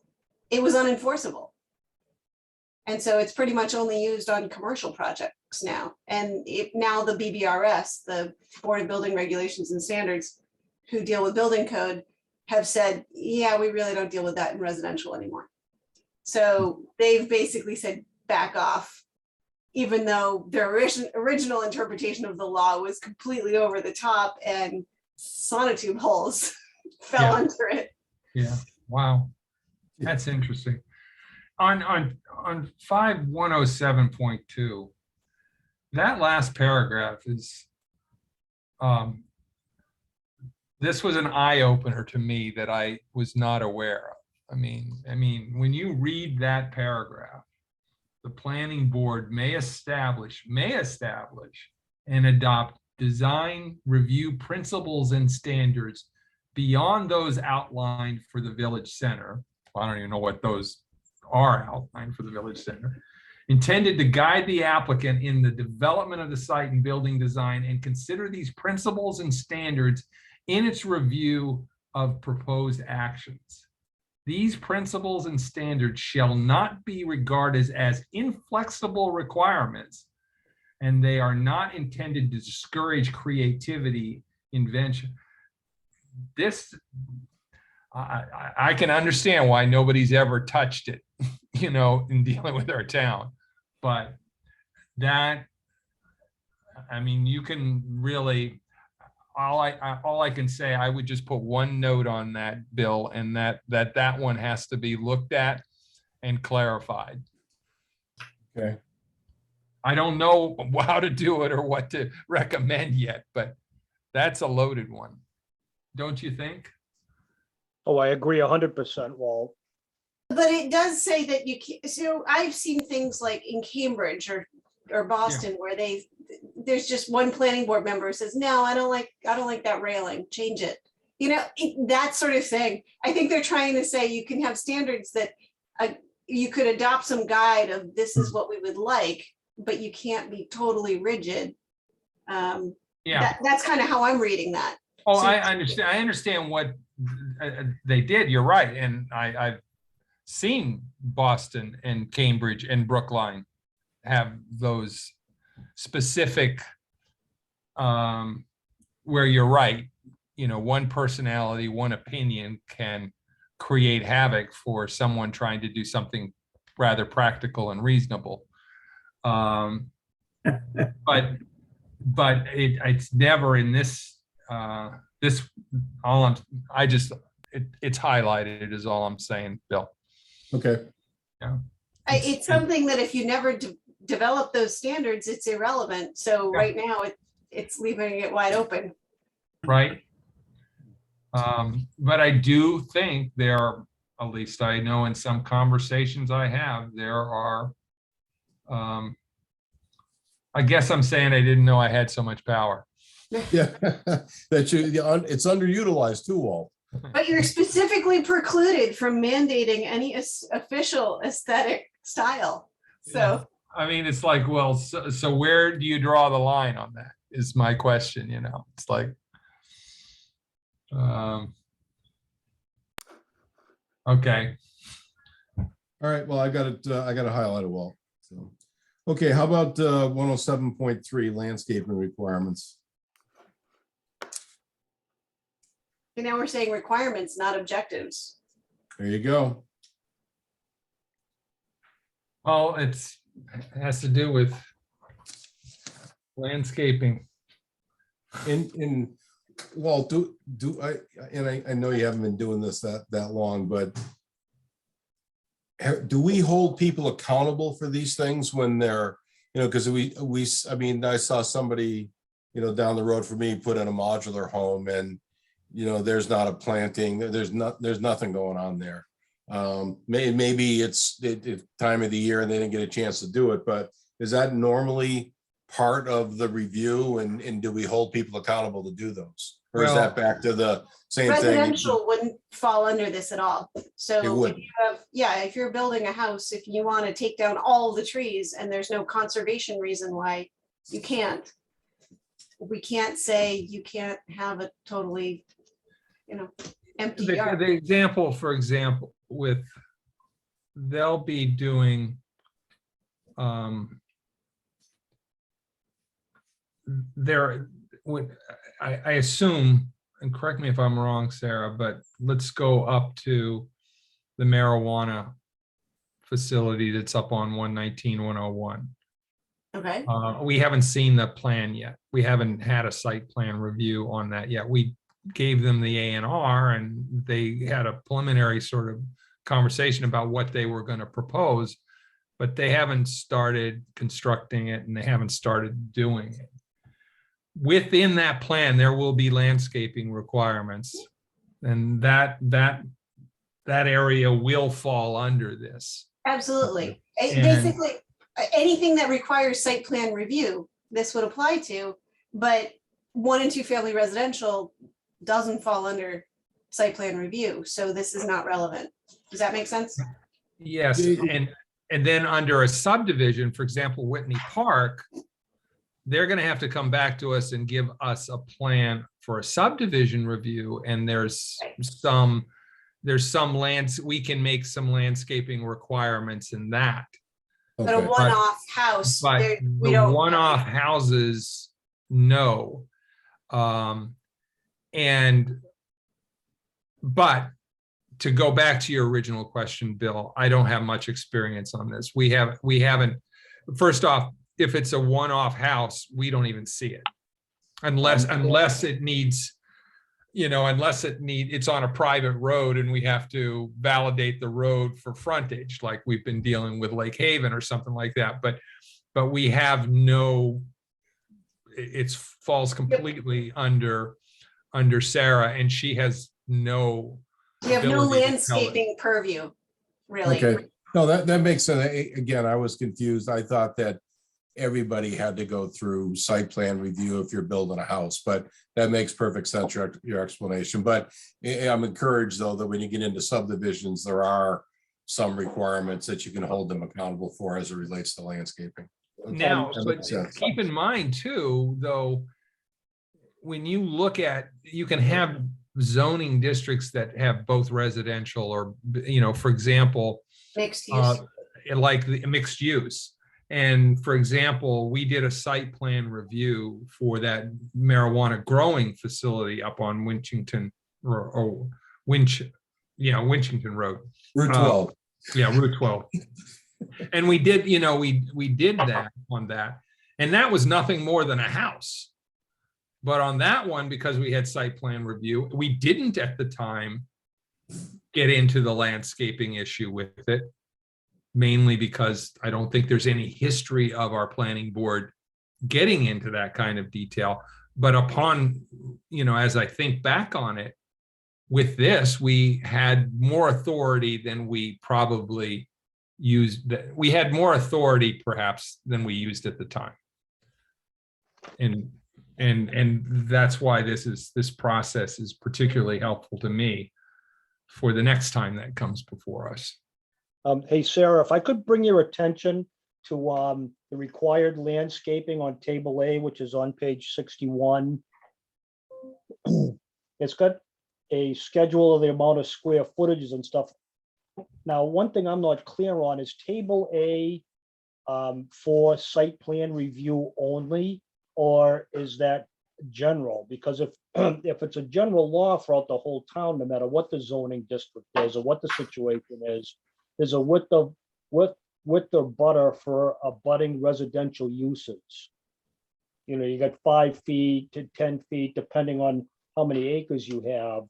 it was unenforceable. And so it's pretty much only used on commercial projects now. And now the BBRS, the Board of Building Regulations and Standards, who deal with building code, have said, yeah, we really don't deal with that in residential anymore. So they've basically said, back off, even though their original interpretation of the law was completely over the top and sonotube holes fell Yeah. under it. Yeah, wow. That's interesting. On 5107.2, that last paragraph is, this was an eye opener to me that I was not aware of. I mean, when you read that paragraph, the planning board may establish and adopt design review principles and standards beyond those outlined for the village center. I don't even know what those are outlined for the village center, intended to guide the applicant in the development of the site and building design, and consider these principles and standards in its review of proposed actions. These principles and standards shall not be regarded as inflexible requirements, and they are not intended to discourage creativity, invention. This, I can understand why nobody's ever touched it, in dealing with our town. But that, you can really, all I can say, I would just put one note on that, Bill, and that one has to be looked at and clarified. Okay. I don't know how to do it or what to recommend yet, but that's a loaded one. Don't you think? Oh, I agree 100%, Walt. But it does say that you can't, so I've seen things like in Cambridge or Boston where there's just one planning board member who says, no, I don't like that railing, change it. That sort of thing. I think they're trying to say you can have standards that you could adopt some guide of this is what we would like, but you can't be totally rigid. That's kind of how I'm reading that. Oh, So- I understand. I understand what they did. You're right. And I've seen Boston and Cambridge and Brookline have those specific, where you're right, one personality, one opinion can create havoc for someone trying to do something rather practical and reasonable. But it's never in this, it's highlighted is all I'm saying, Bill. Okay. It's something that if you never develop those standards, it's irrelevant. So right now it's leaving it wide open. Right. But I do think there are, at least I know in some conversations I have, there are, I guess I'm saying I didn't know I had so much power. Yeah, it's underutilized too, Walt. But you're specifically precluded from mandating any official aesthetic style. So It's like, well, so where do you draw the line on that is my question, it's like, okay. All right, well, I got to highlight it, Walt. So, Okay, how about 107.3 landscaping requirements? And now we're saying requirements, not objectives. There you go. Well, it has to do with landscaping. Well, I know you haven't been doing this that long, but do we hold people accountable for these things when they're, because I mean, I saw somebody, down the road from me put in a modular home and, there's not a planting, there's nothing going on there. Maybe it's time of the year and they didn't get a chance to do it, but is that normally part of the review, and do we hold people accountable to do those? Or is that back to the same thing? Residential wouldn't fall under this at all. It So would. if you have, if you're building a house, if you want to take down all the trees and there's no conservation reason why you can't, we can't say you can't have a totally, empty yard. The example, for example, they'll be doing I assume, and correct me if I'm wrong, Sarah, but let's go up to the marijuana facility that's up on 119, 101. Okay, We haven't seen the plan yet. We haven't had a site plan review on that yet. We gave them the A&R and they had a preliminary sort of conversation about what they were going to propose, but they haven't started constructing it and they haven't started doing it. Within that plan, there will be landscaping requirements, and that area will fall under this. absolutely. And- Basically, anything that requires site plan review, this would apply to, but 1 and 2 family residential doesn't fall under site plan review. So this is not relevant. Does that make sense? Yes, and then under a subdivision, for example, Whitney Park, they're going to have to come back to us and give us a plan for a subdivision review. And there's some lands, we can make some landscaping requirements in that. But a Okay. one-off house, But we the don't. one-off houses, no. But to go back to your original question, Bill, I don't have much experience on this. We haven't, first off, if it's a one-off house, we don't even see it. Unless it needs, it's on a private road and we have to validate the road for frontage, like we've been dealing with Lake Haven or something like that. But we have it falls completely under Sarah, and she has no. We have no ability to tell it. landscaping purview, really. Okay, no, that makes sense. Again, I was confused. I thought that everybody had to go through site plan review if you're building a house, but that makes perfect sense, your explanation. But I'm encouraged, though, that when you get into subdivisions, there are some requirements that you can hold them accountable for as it relates to landscaping. Now, That but makes sense. keep in mind too, though, when you look at, you can have zoning districts that have both residential or, for example, Mixed use. like the mixed use. And for example, we did a site plan review for that marijuana growing facility up on Winchington Winchington Road. Route 12. Yeah, Route 12. And we did, we did that on that. And that was nothing more than a house. But on that one, because we had site plan review, we didn't at the time get into the landscaping issue with it. Mainly because I don't think there's any history of our planning board getting into that kind of detail. But upon, as I think back on it, with this, we had more authority than we probably used. We had more authority perhaps than we used at the time. And that's why this process is particularly helpful to me for the next time that comes before us. Hey, Sarah, if I could bring your attention to the required landscaping on table A, which is on page 61. It's got a schedule of the amount of square footages and stuff. Now, one thing I'm not clear on is table A for site plan review only, or is that general? Because if, if it's a general law throughout the whole town, no matter what the zoning district is or what the situation is, there's a width of, width or butter for abutting residential uses. You know, you got 5 feet to 10 feet, depending on how many acres you have.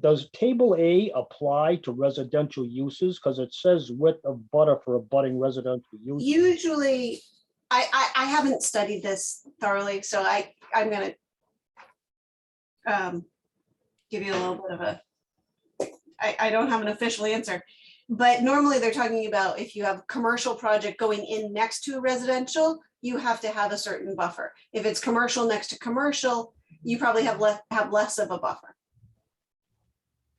Does table A apply to residential uses? Because it says width of butter for abutting residential use. Usually, I haven't studied this thoroughly, so I'm gonna give you a little bit of a, I don't have an official answer. But normally they're talking about if you have a commercial project going in next to residential, you have to have a certain buffer. If it's commercial next to commercial, you probably have less of a buffer.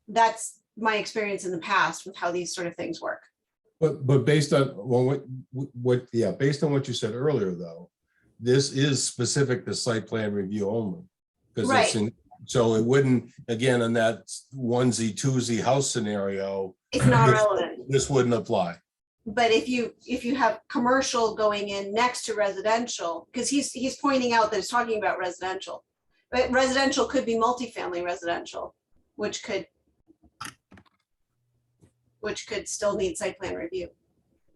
That's my experience in the past with how these sort of things work. But based on, well, based on what you said earlier, though, this is specific to site plan review only. Because it's Right. in, so it wouldn't, again, in that onesie, twosie house scenario, It's not relevant. this wouldn't apply. But if you have commercial going in next to residential, because he's pointing out that it's talking about residential. But residential could be multifamily residential, which could still need site plan review.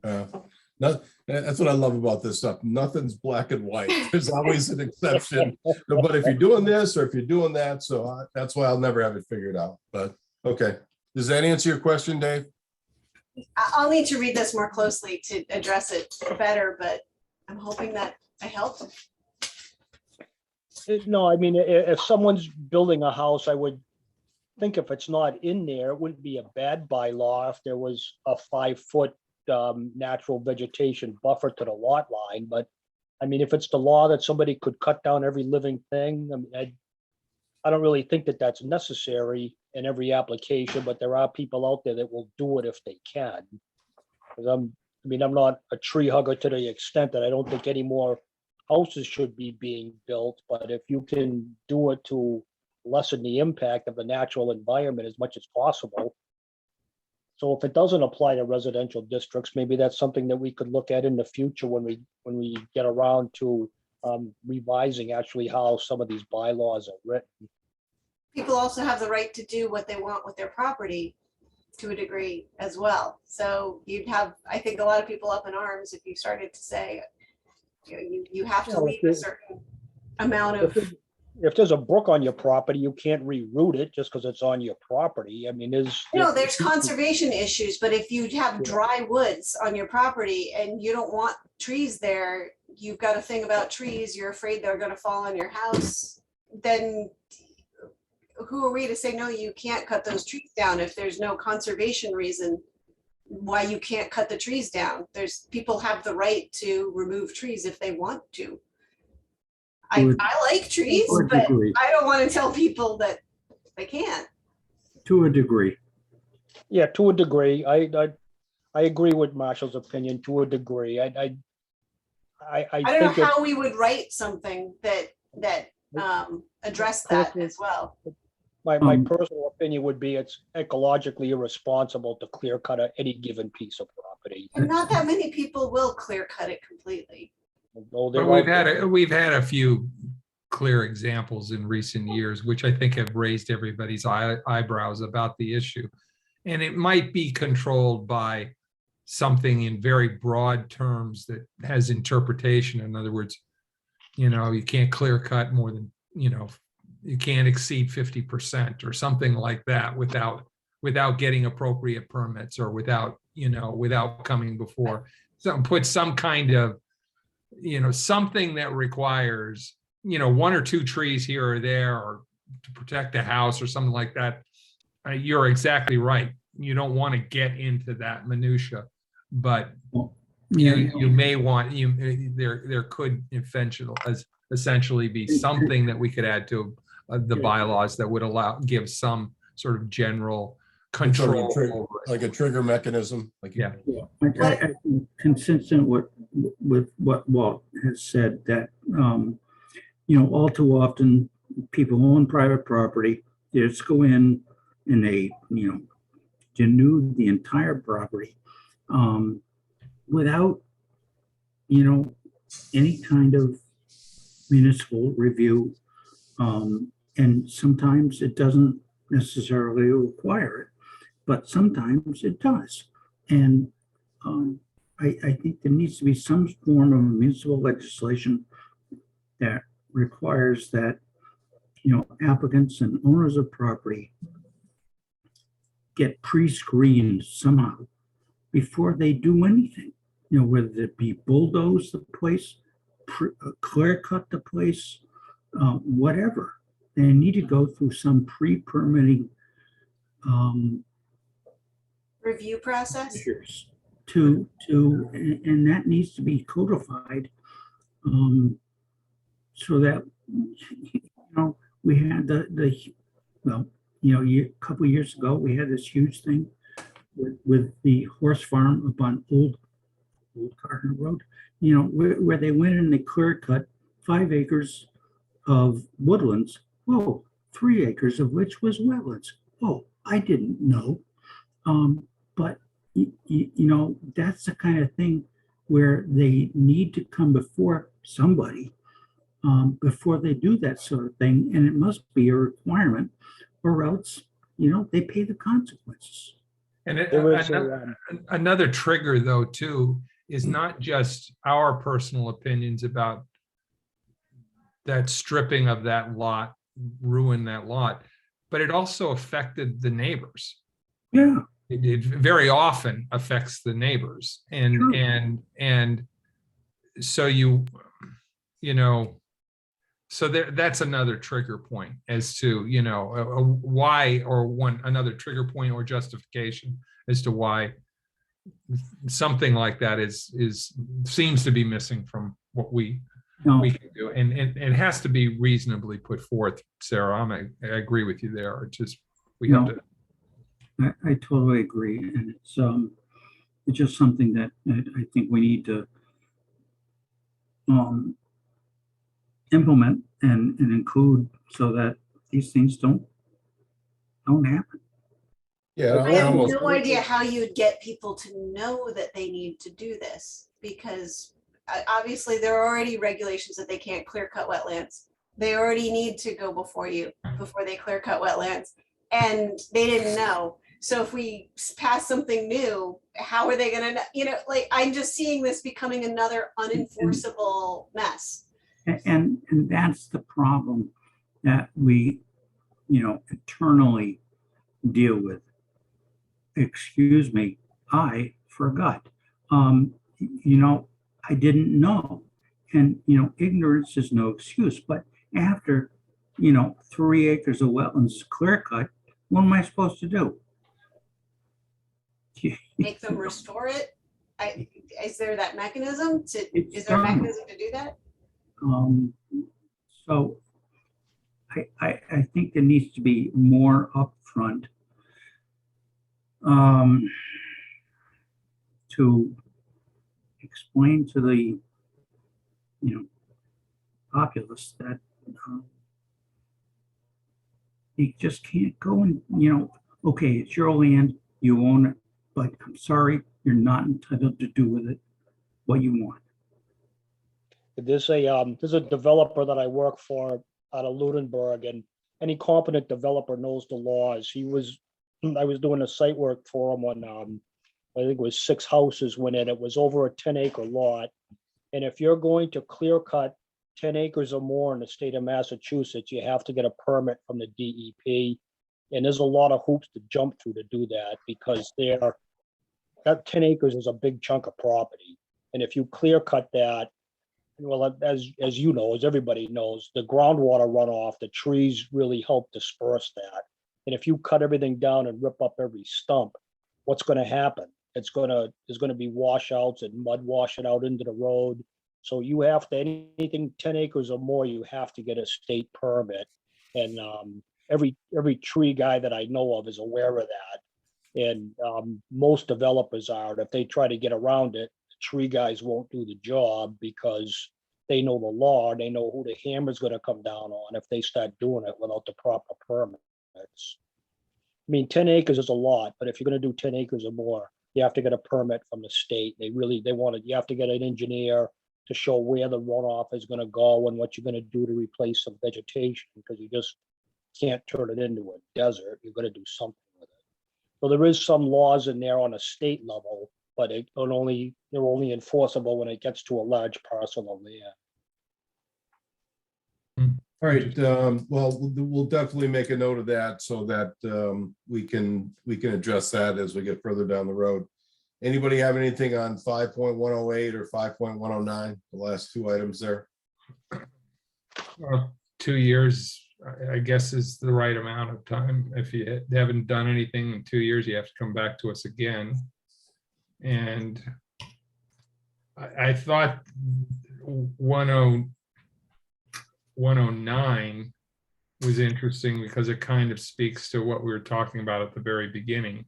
That's what I love about this stuff. Nothing's black and white. There's always an exception. But if you're doing this or if you're doing that, so that's why I'll never have it figured out. But okay, does that answer your question, Dave? I'll need to read this more closely to address it better, but I'm hoping that I helped. No, I mean, if someone's building a house, I would think if it's not in there, it wouldn't be a bad bylaw if there was a 5-foot natural vegetation buffer to the lot line. But I mean, if it's the law that somebody could cut down every living thing, I mean, I don't really think that that's necessary in every application, but there are people out there that will do it if they can. 'Cause I'm not a tree hugger to the extent that I don't think any more houses should be being built, but if you can do it to lessen the impact of the natural environment as much as possible. So if it doesn't apply to residential districts, maybe that's something that we could look at in the future when we get around to revising actually how some of these bylaws are written. People also have the right to do what they want with their property to a degree as well. So you'd have, I think, a lot of people up in arms if you started to say, you have to leave a certain amount of. If there's a brook on your property, you can't reroute it just because it's on your property. I mean, There's conservation issues, but if you have dry woods on your property and you don't want trees there, you've got a thing about trees, you're afraid they're gonna fall on your house, then who are we to say, no, you can't cut those trees down if there's no conservation reason why you can't cut the trees down? People have the right to remove trees if they want to. I like trees, but I don't want to tell people that they can't. To a degree. Yeah, to a degree. I agree with Marshall's opinion to a degree. I don't know think how we would write something that addressed that as well. my personal opinion would be it's ecologically irresponsible to clear cut any given piece of property. And not that many people will clear cut it completely. Although But we've had a few clear examples in recent years, which I think have raised everybody's eyebrows about the issue. And it might be controlled by something in very broad terms that has interpretation. In other words, you can't clear cut more than, you can't exceed 50% or something like that without getting appropriate permits or without coming before. So put some kind of, something that requires, 1 or 2 trees here or there, or to protect a house or something like that. You're exactly right. You don't want to get into that minutia, but you may want, there could essentially be something that we could add to the bylaws that would give some sort of general control over it. Like a trigger mechanism. Yeah. I consistent with what Walt has said, that all too often people own private property, they just go in and they denude the entire property, without, you know, any kind of municipal review. And sometimes it doesn't necessarily require it, but sometimes it does. And I think there needs to be some form of municipal legislation that requires that, you know, applicants and owners of property get pre-screened somehow before they do anything, you know, whether it be bulldoze the place, clear cut the place, whatever. They need to go through some pre-permitting Review process. measures and that needs to be codified, so that, you know, we had well, you know, a couple of years ago, we had this huge thing with the horse farm up on Old Gardner Road, you know, where they went and they clear cut 5 acres of woodlands. Whoa, 3 acres of which was wetlands. Oh, I didn't know. But you know, that's the kind of thing where they need to come before somebody before they do that sort of thing, and it must be a requirement, or else, you know, they pay the consequences. And There is another trigger, though, too, is not just our personal opinions about that stripping of that lot, ruin that lot, but it also affected the neighbors. Yeah. It very often affects the neighbors, and True. and so you know, so that's another trigger point as to, you know, why, or another trigger point or justification as to why something like that seems to be missing from what we No, can do, and it has to be reasonably put forth. Sarah, I agree with you there. It's just we have No. to. I totally agree, and it's just something that I think we need to implement and include so that these things don't happen. Yeah. I have almost- no idea how you would get people to know that they need to do this, because obviously there are already regulations that they can't clear cut wetlands. They already need to go before you before they clear cut wetlands, and they didn't know. So if we pass something new, how are they gonna know? You know, like, I'm just seeing this becoming another unenforceable mess. And that's the problem that we, you know, internally deal with. Excuse me, I forgot. You know, I didn't know. And, you know, ignorance is no excuse, but after, you know, 3 acres of wetlands clear cut, what am I supposed to do? Make them restore it. Is there that mechanism It's is there a done. mechanism to do that? So I think there needs to be more upfront to explain to the, you know, populace that you just can't go and, you know, okay, it's your land, you own it, but I'm sorry, you're not entitled to do with it what you want. There's a developer that I work for out of Lunenburg, and any competent developer knows the laws. I was doing a site work for him on, I think it was 6 houses went in. It was over a 10-acre lot. And if you're going to clear cut 10 acres or more in the state of Massachusetts, you have to get a permit from the DEP. And there's a lot of hoops to jump through to do that, because that 10 acres is a big chunk of property. And if you clear cut that, well, as you know, as everybody knows, the groundwater runoff, the trees really help disperse that. And if you cut everything down and rip up every stump, what's going to happen? There's going to be washouts and mud washing out into the road. So you have to, anything 10 acres or more, you have to get a state permit. And every tree guy that I know of is aware of that. And most developers are. And if they try to get around it, tree guys won't do the job, because they know the law. They know who the hammer's going to come down on if they start doing it without the proper permits. I mean, 10 acres is a lot, but if you're going to do 10 acres or more, you have to get a permit from the state. They wanted, you have to get an engineer to show where the runoff is gonna go and what you're gonna do to replace some vegetation, because you just can't turn it into a desert. You're gonna do something with it. So there is some laws in there on a state level, but they're only enforceable when it gets to a large parcel of land. All right, well, we'll definitely make a note of that so that we can address that as we get further down the road. Anybody have anything on 5.108 or 5.109, the last two items there? 2 years, I guess, is the right amount of time. If you haven't done anything in 2 years, you have to come back to us again. And I thought 109 was interesting because it kind of speaks to what we were talking about at the very beginning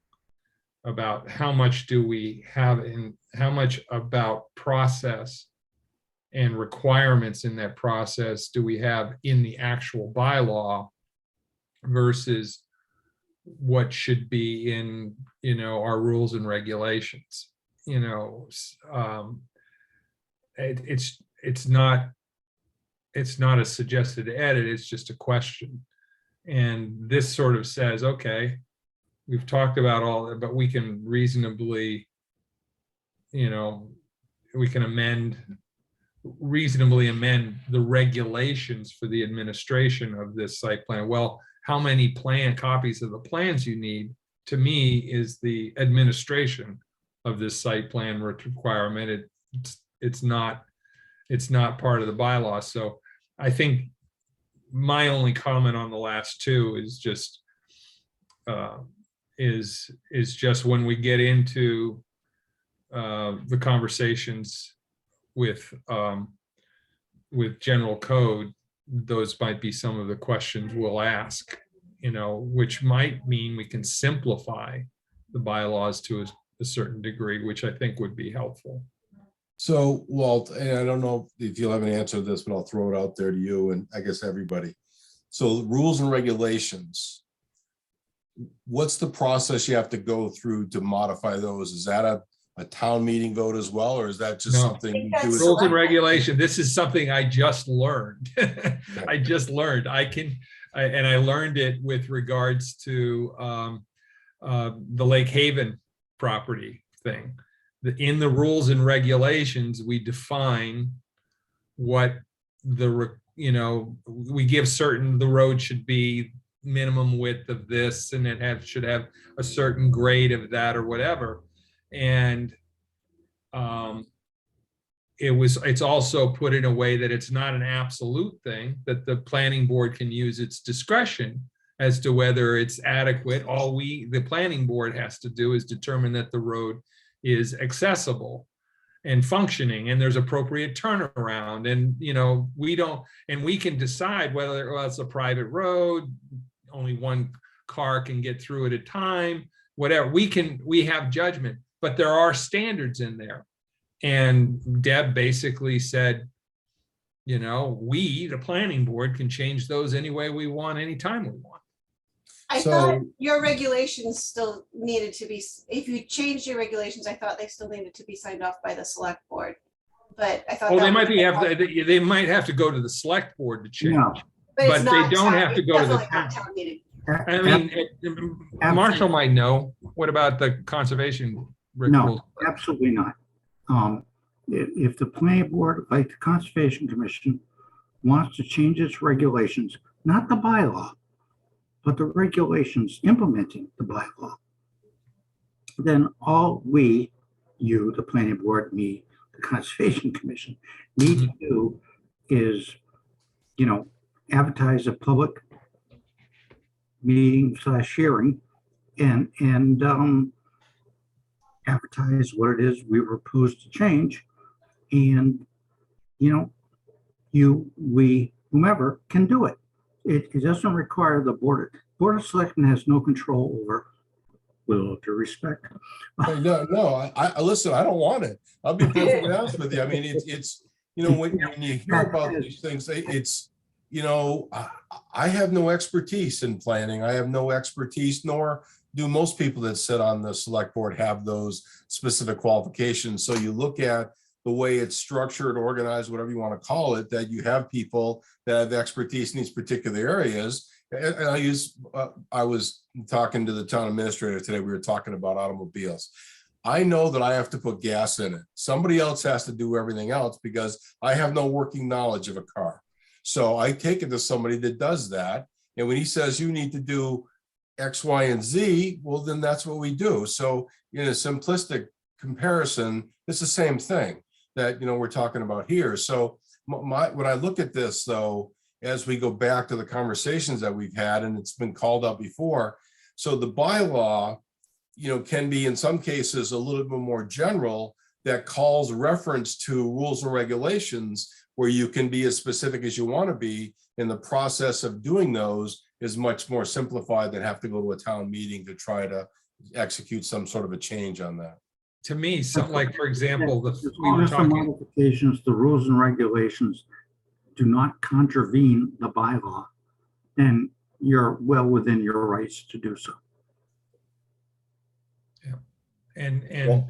about how much do we have in, how much about process and requirements in that process do we have in the actual bylaw versus what should be in, our rules and regulations. It's not a suggested edit, it's just a question. And this sort of says, okay, we've talked about all that, but we can reasonably, we can reasonably amend the regulations for the administration of this site plan. Well, how many copies of the plans you need, to me, is the administration of this site plan requirement. It's not part of the bylaw. So I think my only comment on the last two is just just when we get into the conversations with general code, those might be some of the questions we'll ask, which might mean we can simplify the bylaws to a certain degree, which I think would be helpful. So, Walt, and I don't know if you'll have an answer to this, but I'll throw it out there to you and I guess everybody. So rules and regulations, what's the process you have to go through to modify those? Is that a town meeting vote as well, or is that just No. something you do? as- Rules and regulation, this is something I just learned. I just learned. And I learned it with regards to the Lake Haven property thing. In the rules and regulations, we define what we give the road should be minimum width of this, and it should have a certain grade of that or whatever. And it's also put in a way that it's not an absolute thing, that the planning board can use its discretion as to whether it's adequate. All the planning board has to do is determine that the road is accessible and functioning and there's appropriate turnaround. And, we can decide whether it's a private road, only one car can get through at a time, whatever. We have judgment, but there are standards in there. And Deb basically said, the planning board can change those any way we want, anytime we want. I So- thought your regulations still needed to be, if you changed your regulations, I thought they still needed to be signed off by the select board. But I thought. Oh, that they might was- they might have to go to the select board to change. No. it's but they not don't town- have to it's go to the definitely not town. town meeting. I mean, Marshall might know. What about the conservation? No, absolutely not. If the planning board, like the Conservation Commission, wants to change its regulations, not the bylaw, but the regulations implementing the bylaw, then all you, the planning board, me, the Conservation Commission, need to do is, advertise a public meeting / hearing and advertise what it is we propose to change. And, whomever can do it. It doesn't require the board. Board of Selectmen has no control over, with all due respect. No, I listen, I don't want it. I'll be perfectly honest with you. I mean, it's when you hear about these things, it's, I have no expertise in planning. I have no expertise, nor do most people that sit on the select board have those specific qualifications? So you look at the way it's structured, organized, whatever you want to call it, that you have people that have expertise in these particular areas. And I was talking to the town administrator today, we were talking about automobiles. I know that I have to put gas in it. Somebody else has to do everything else because I have no working knowledge of a car. So I take it to somebody that does that. And when he says you need to do X, Y, and Z, well, then that's what we do. So in a simplistic comparison, it's the same thing that, we're talking about here. So when I look at this, though, as we go back to the conversations that we've had, and it's been called up before, so the bylaw, can be in some cases a little bit more general, that calls reference to rules and regulations where you can be as specific as you want to be, and the process of doing those is much more simplified than have to go to a town meeting to try to execute some sort of a change on that. To me, something like, for example, As we long were as the talking, modifications, the rules and regulations do not contravene the bylaw, then you're well within your rights to do so. and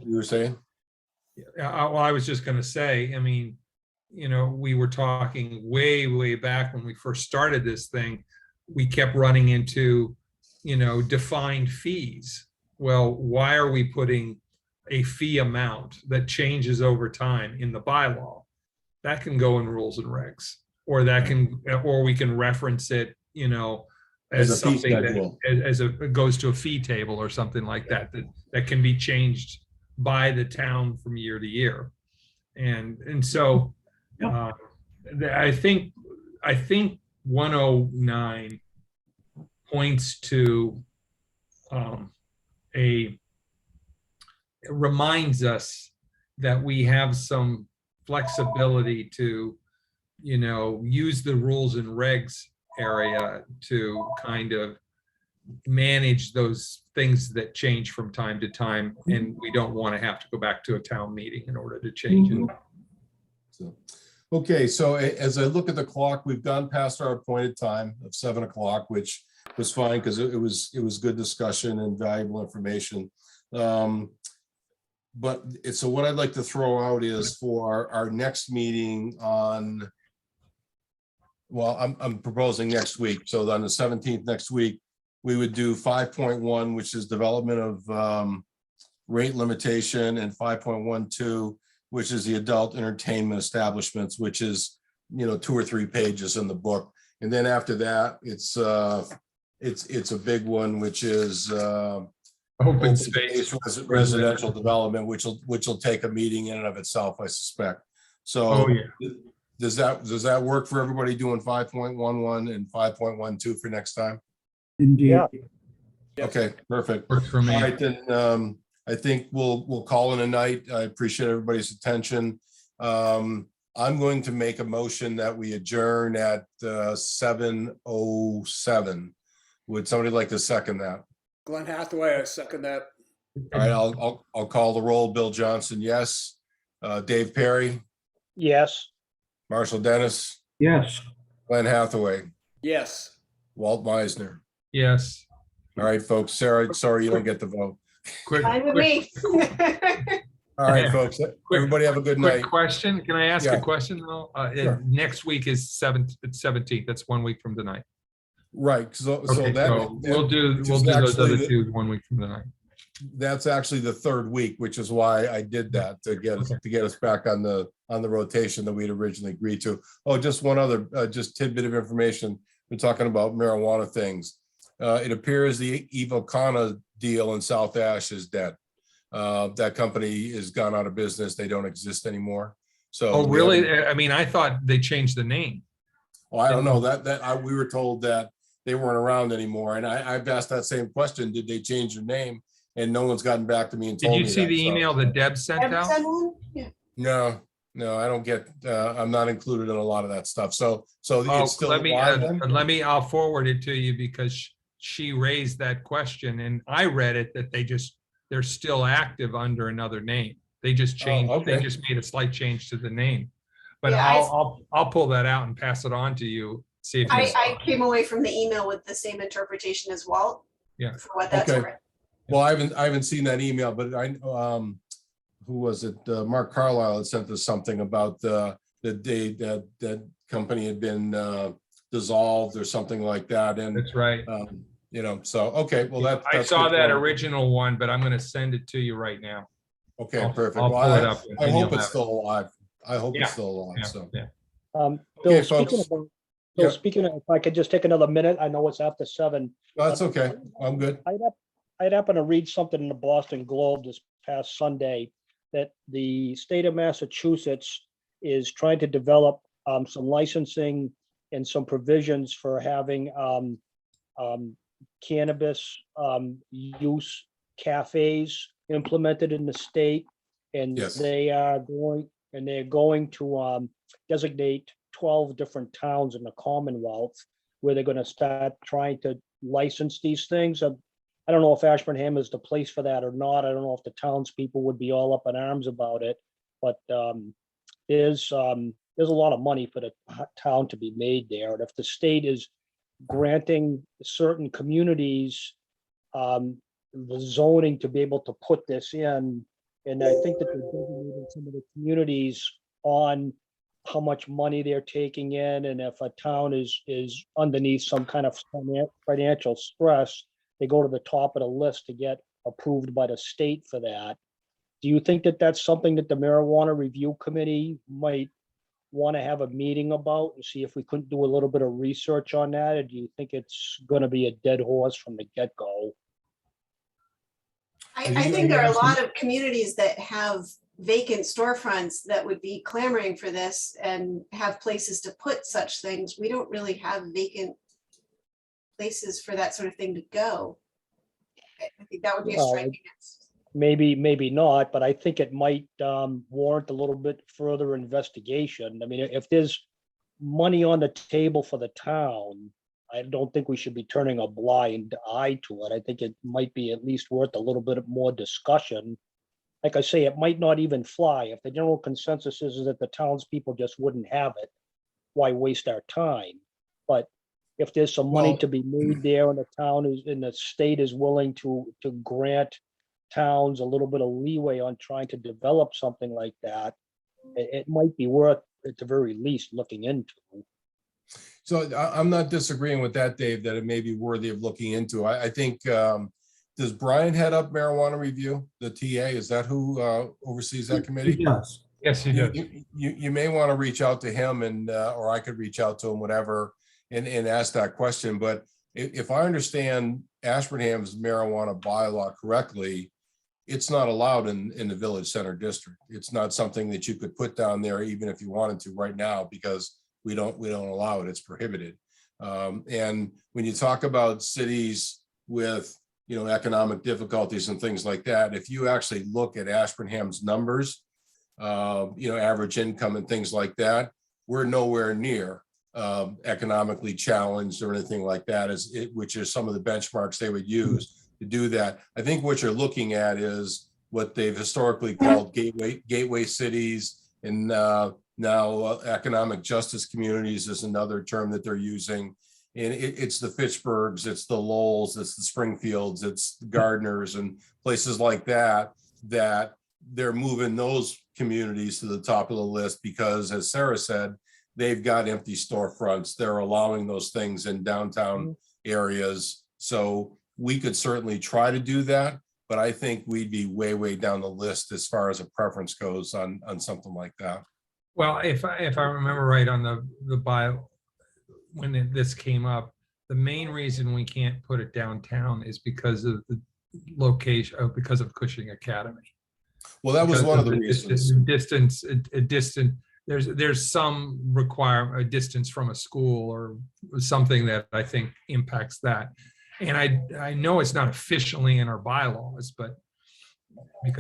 You were saying? well, I was just gonna say, I mean, we were talking way back when we first started this thing, we kept running into, defined fees. Well, why are we putting a fee amount that changes over time in the bylaw? That can go in rules and regs, or we can reference it, As a as fee something that, schedule. it goes to a fee table or something like that, that can be changed by the town from year to year. And so I think 109 points to it reminds us that we have some flexibility to, use the rules and regs area to kind of manage those things that change from time to time, and we don't want to have to go back to a town meeting in order to change it. So, okay, so as I look at the clock, we've gone past our appointed time of 7 o'clock, which was fine because it was good discussion and valuable information. But so what I'd like to throw out is for our next meeting on, well, I'm proposing next week. So on the 17th next week, we would do 5.1, which is development of rate limitation, and 5.12, which is the adult entertainment establishments, which is, 2 or 3 pages in the book. And then after that, it's a big one, which is Open space. residential development, which will take a meeting in and of itself, I suspect. So Oh, yeah. does that work for everybody, doing 5.11 and 5.12 for next time? Indeed. Yeah. Okay, perfect. Works for All me. right, then, I think we'll call in a night. I appreciate everybody's attention. I'm going to make a motion that we adjourn at 7:07. Would somebody like to second that? Glenn Hathaway, I second that. All right, I'll call the roll. Bill Johnson, yes. Dave Perry, Yes. Marshall Dennis, Yes. Glenn Hathaway, Yes. Walt Meisner. Yes. All right, folks. Sarah, sorry you don't get the vote. Quick, Fine with quick, me. All right, folks. Everybody have a good night. quick question. Can I ask a Yeah. question though? Sure. Next week is 17th. That's 1 week from tonight. Right, so Okay, so we'll do is those actually other the- two 1 week from tonight. that's actually the 3rd week, which is why I did that, to get us back on the rotation that we'd originally agreed to. Oh, just one other just tidbit of information. We're talking about marijuana things. It appears the Evocana deal in South Ash is dead. That company has gone out of business. They don't exist anymore. So Oh, we really? haven't- I mean, I thought they changed the name. Oh, I don't know we were told that they weren't around anymore. And I've asked that same question. Did they change their name? And no one's gotten back to me and Did told you me see that, the so- email that Deb sent Ever out? send one? Yeah. No, I don't get, I'm not included in a lot of that stuff. So Oh, it's still let me, live then? I'll forward it to you because she raised that question and I read it that they're still active under another name. They just changed, they okay. just made a slight change to the name. But Yeah, I'll pull that out and pass it on to you. See if you. I came away from the email with the same interpretation as Walt. Yeah. For what that's Okay. worth. Well, I haven't seen that email, but who was it? Mark Carlisle had sent us something about the day that company had been dissolved or something like that. And, That's right. so, okay, well, I that's saw good to that know. original one, but I'm going to send it to you right now. Okay, I'll- perfect. I'll Well, pull it up I and hope you'll it's have it. still alive. I hope Yeah, it's still alive, Yeah, so. yeah. Bill, Okay, speaking folks. of, Yeah. Bill, speaking of, if I could just take another minute, I know it's after 7. No, that's okay. I'm good. I'd happen to read something in the Boston Globe this past Sunday that the state of Massachusetts is trying to develop some licensing and some provisions for having cannabis use cafes implemented in the state. And Yes. they're going to designate 12 different towns in the Commonwealth where they're going to start trying to license these things. I don't know if Ashburnham is the place for that or not. I don't know if the townspeople would be all up in arms about it, but there's a lot of money for the town to be made there. And if the state is granting certain communities the zoning to be able to put this in, and I think that they're designating some of the communities on how much money they're taking in, and if a town is underneath some kind of financial stress, they go to the top of the list to get approved by the state for that. Do you think that that's something that the Marijuana Review Committee might want to have a meeting about and see if we couldn't do a little bit of research on that? Or do you think it's going to be a dead horse from the get-go? I think there are a lot of communities that have vacant storefronts that would be clamoring for this and have places to put such things. We don't really have vacant places for that sort of thing to go. I think that would be a Well, striking. Maybe not, but I think it might warrant a little bit further investigation. I mean, if there's money on the table for the town, I don't think we should be turning a blind eye to it. I think it might be at least worth a little bit more discussion. Like I say, it might not even fly. If the general consensus is that the townspeople just wouldn't have it, why waste our time? But if there's some money Well- to be made there and the town is, and the state is willing to grant towns a little bit of leeway on trying to develop something like that, it might be worth, at the very least, looking into. So I'm not disagreeing with that, Dave, that it may be worthy of looking into. I think, does Brian head up Marijuana Review, the TA? Is that who oversees that committee? He does. Yes, you do. You may want to reach out to him and, or I could reach out to him, whatever, and ask that question. But if I understand Ashburnham's marijuana bylaw correctly, it's not allowed in the village center district. It's not something that you could put down there even if you wanted to right now, because we don't allow it. It's prohibited. And when you talk about cities with, economic difficulties and things like that, if you actually look at Ashburnham's numbers, average income and things like that, we're nowhere near economically challenged or anything like that, which is some of the benchmarks they would use to do that. I think what you're looking at is what they've historically called gateway cities, and now economic justice communities is another term that they're using. And it's the Fitchburgs, it's the Lowells, it's the Springfields, it's the Gardners and places like that, that they're moving those communities to the top of the list because, as Sarah said, they've got empty storefronts. They're allowing those things in downtown areas. So we could certainly try to do that, but I think we'd be way down the list as far as a preference goes on something like that. Well, if I remember right on the bio, when this came up, the main reason we can't put it downtown is because of the location, because of Cushing Academy. Well, that was Because one of the distance- reasons. Distance, there's some requirement, a distance from a school or something that I think impacts that. And I know it's not officially in our bylaws, but I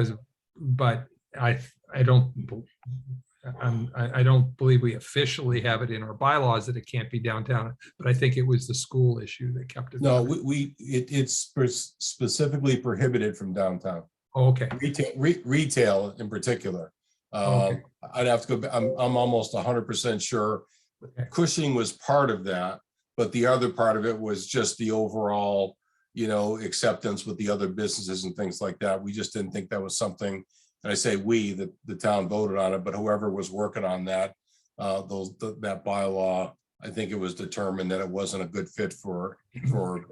don't believe we officially have it in our bylaws that it can't be downtown, but I think it was the school issue that kept it. No, it's specifically prohibited from downtown. Okay, Retail in particular. Okay. I'd have to go, I'm almost 100% sure Okay. Cushing was part of that, but the other part of it was just the overall acceptance with the other businesses and things like that. We just didn't think that was something, and I say we, that the town voted on it, but whoever was working on that, that bylaw, I think it was determined that it wasn't a good fit for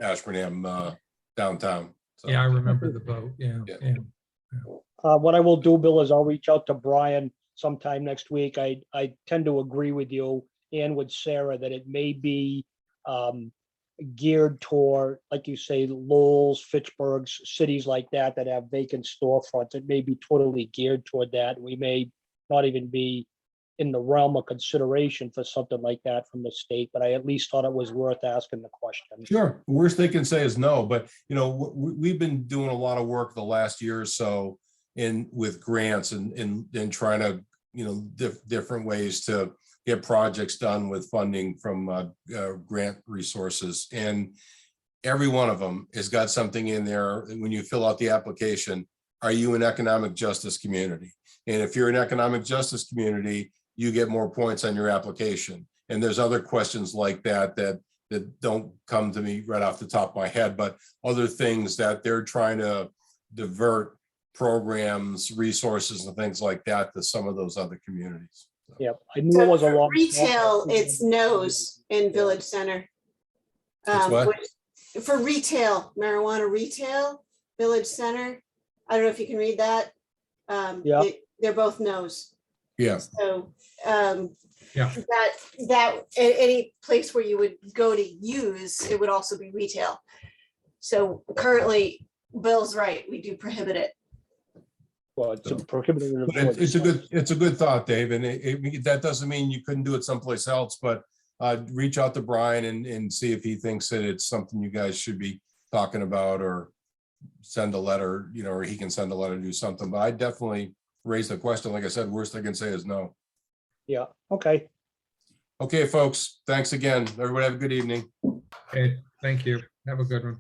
Ashburnham downtown. So, Yeah, I remember the vote. Yeah, Yeah. yeah. What I will do, Bill, is I'll reach out to Brian sometime next week. I tend to agree with you and with Sarah that it may be geared toward, like you say, Lowell's, Fitchburg's, cities like that that have vacant storefronts. It may be totally geared toward that. We may not even be in the realm of consideration for something like that from the state, but I at least thought it was worth asking the question. sure, worst they can say is no, but we've been doing a lot of work the last year or so with grants and trying to, different ways to get projects done with funding from grant resources. And every one of them has got something in there. When you fill out the application, are you an economic justice community? And if you're an economic justice community, you get more points on your application. And there's other questions like that don't come to me right off the top of my head, but other things that they're trying to divert programs, resources and things like that to some of those other communities. So, Yep, I knew it was a For long. retail, it's no's in Village Center. It's what? For retail, marijuana retail, Village Center, I don't know if you can read that. Yeah. They're both no's. yeah, So Yeah. that any place where you would go to use, it would also be retail. So currently, Bill's right, we do prohibit it. Well, it's prohibited in the but village. it's a good thought, Dave. And that doesn't mean you couldn't do it someplace else, but reach out to Brian and see if he thinks that it's something you guys should be talking about, or send a letter, or he can send a letter to do something. But I definitely raise the question. Like I said, worst I can say is no. Yeah, okay. Okay, folks, thanks again. Everybody have a good evening. Okay, thank you. Have a good one.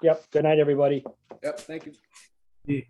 Yep, good night, everybody. Yep, thank you. Yeah.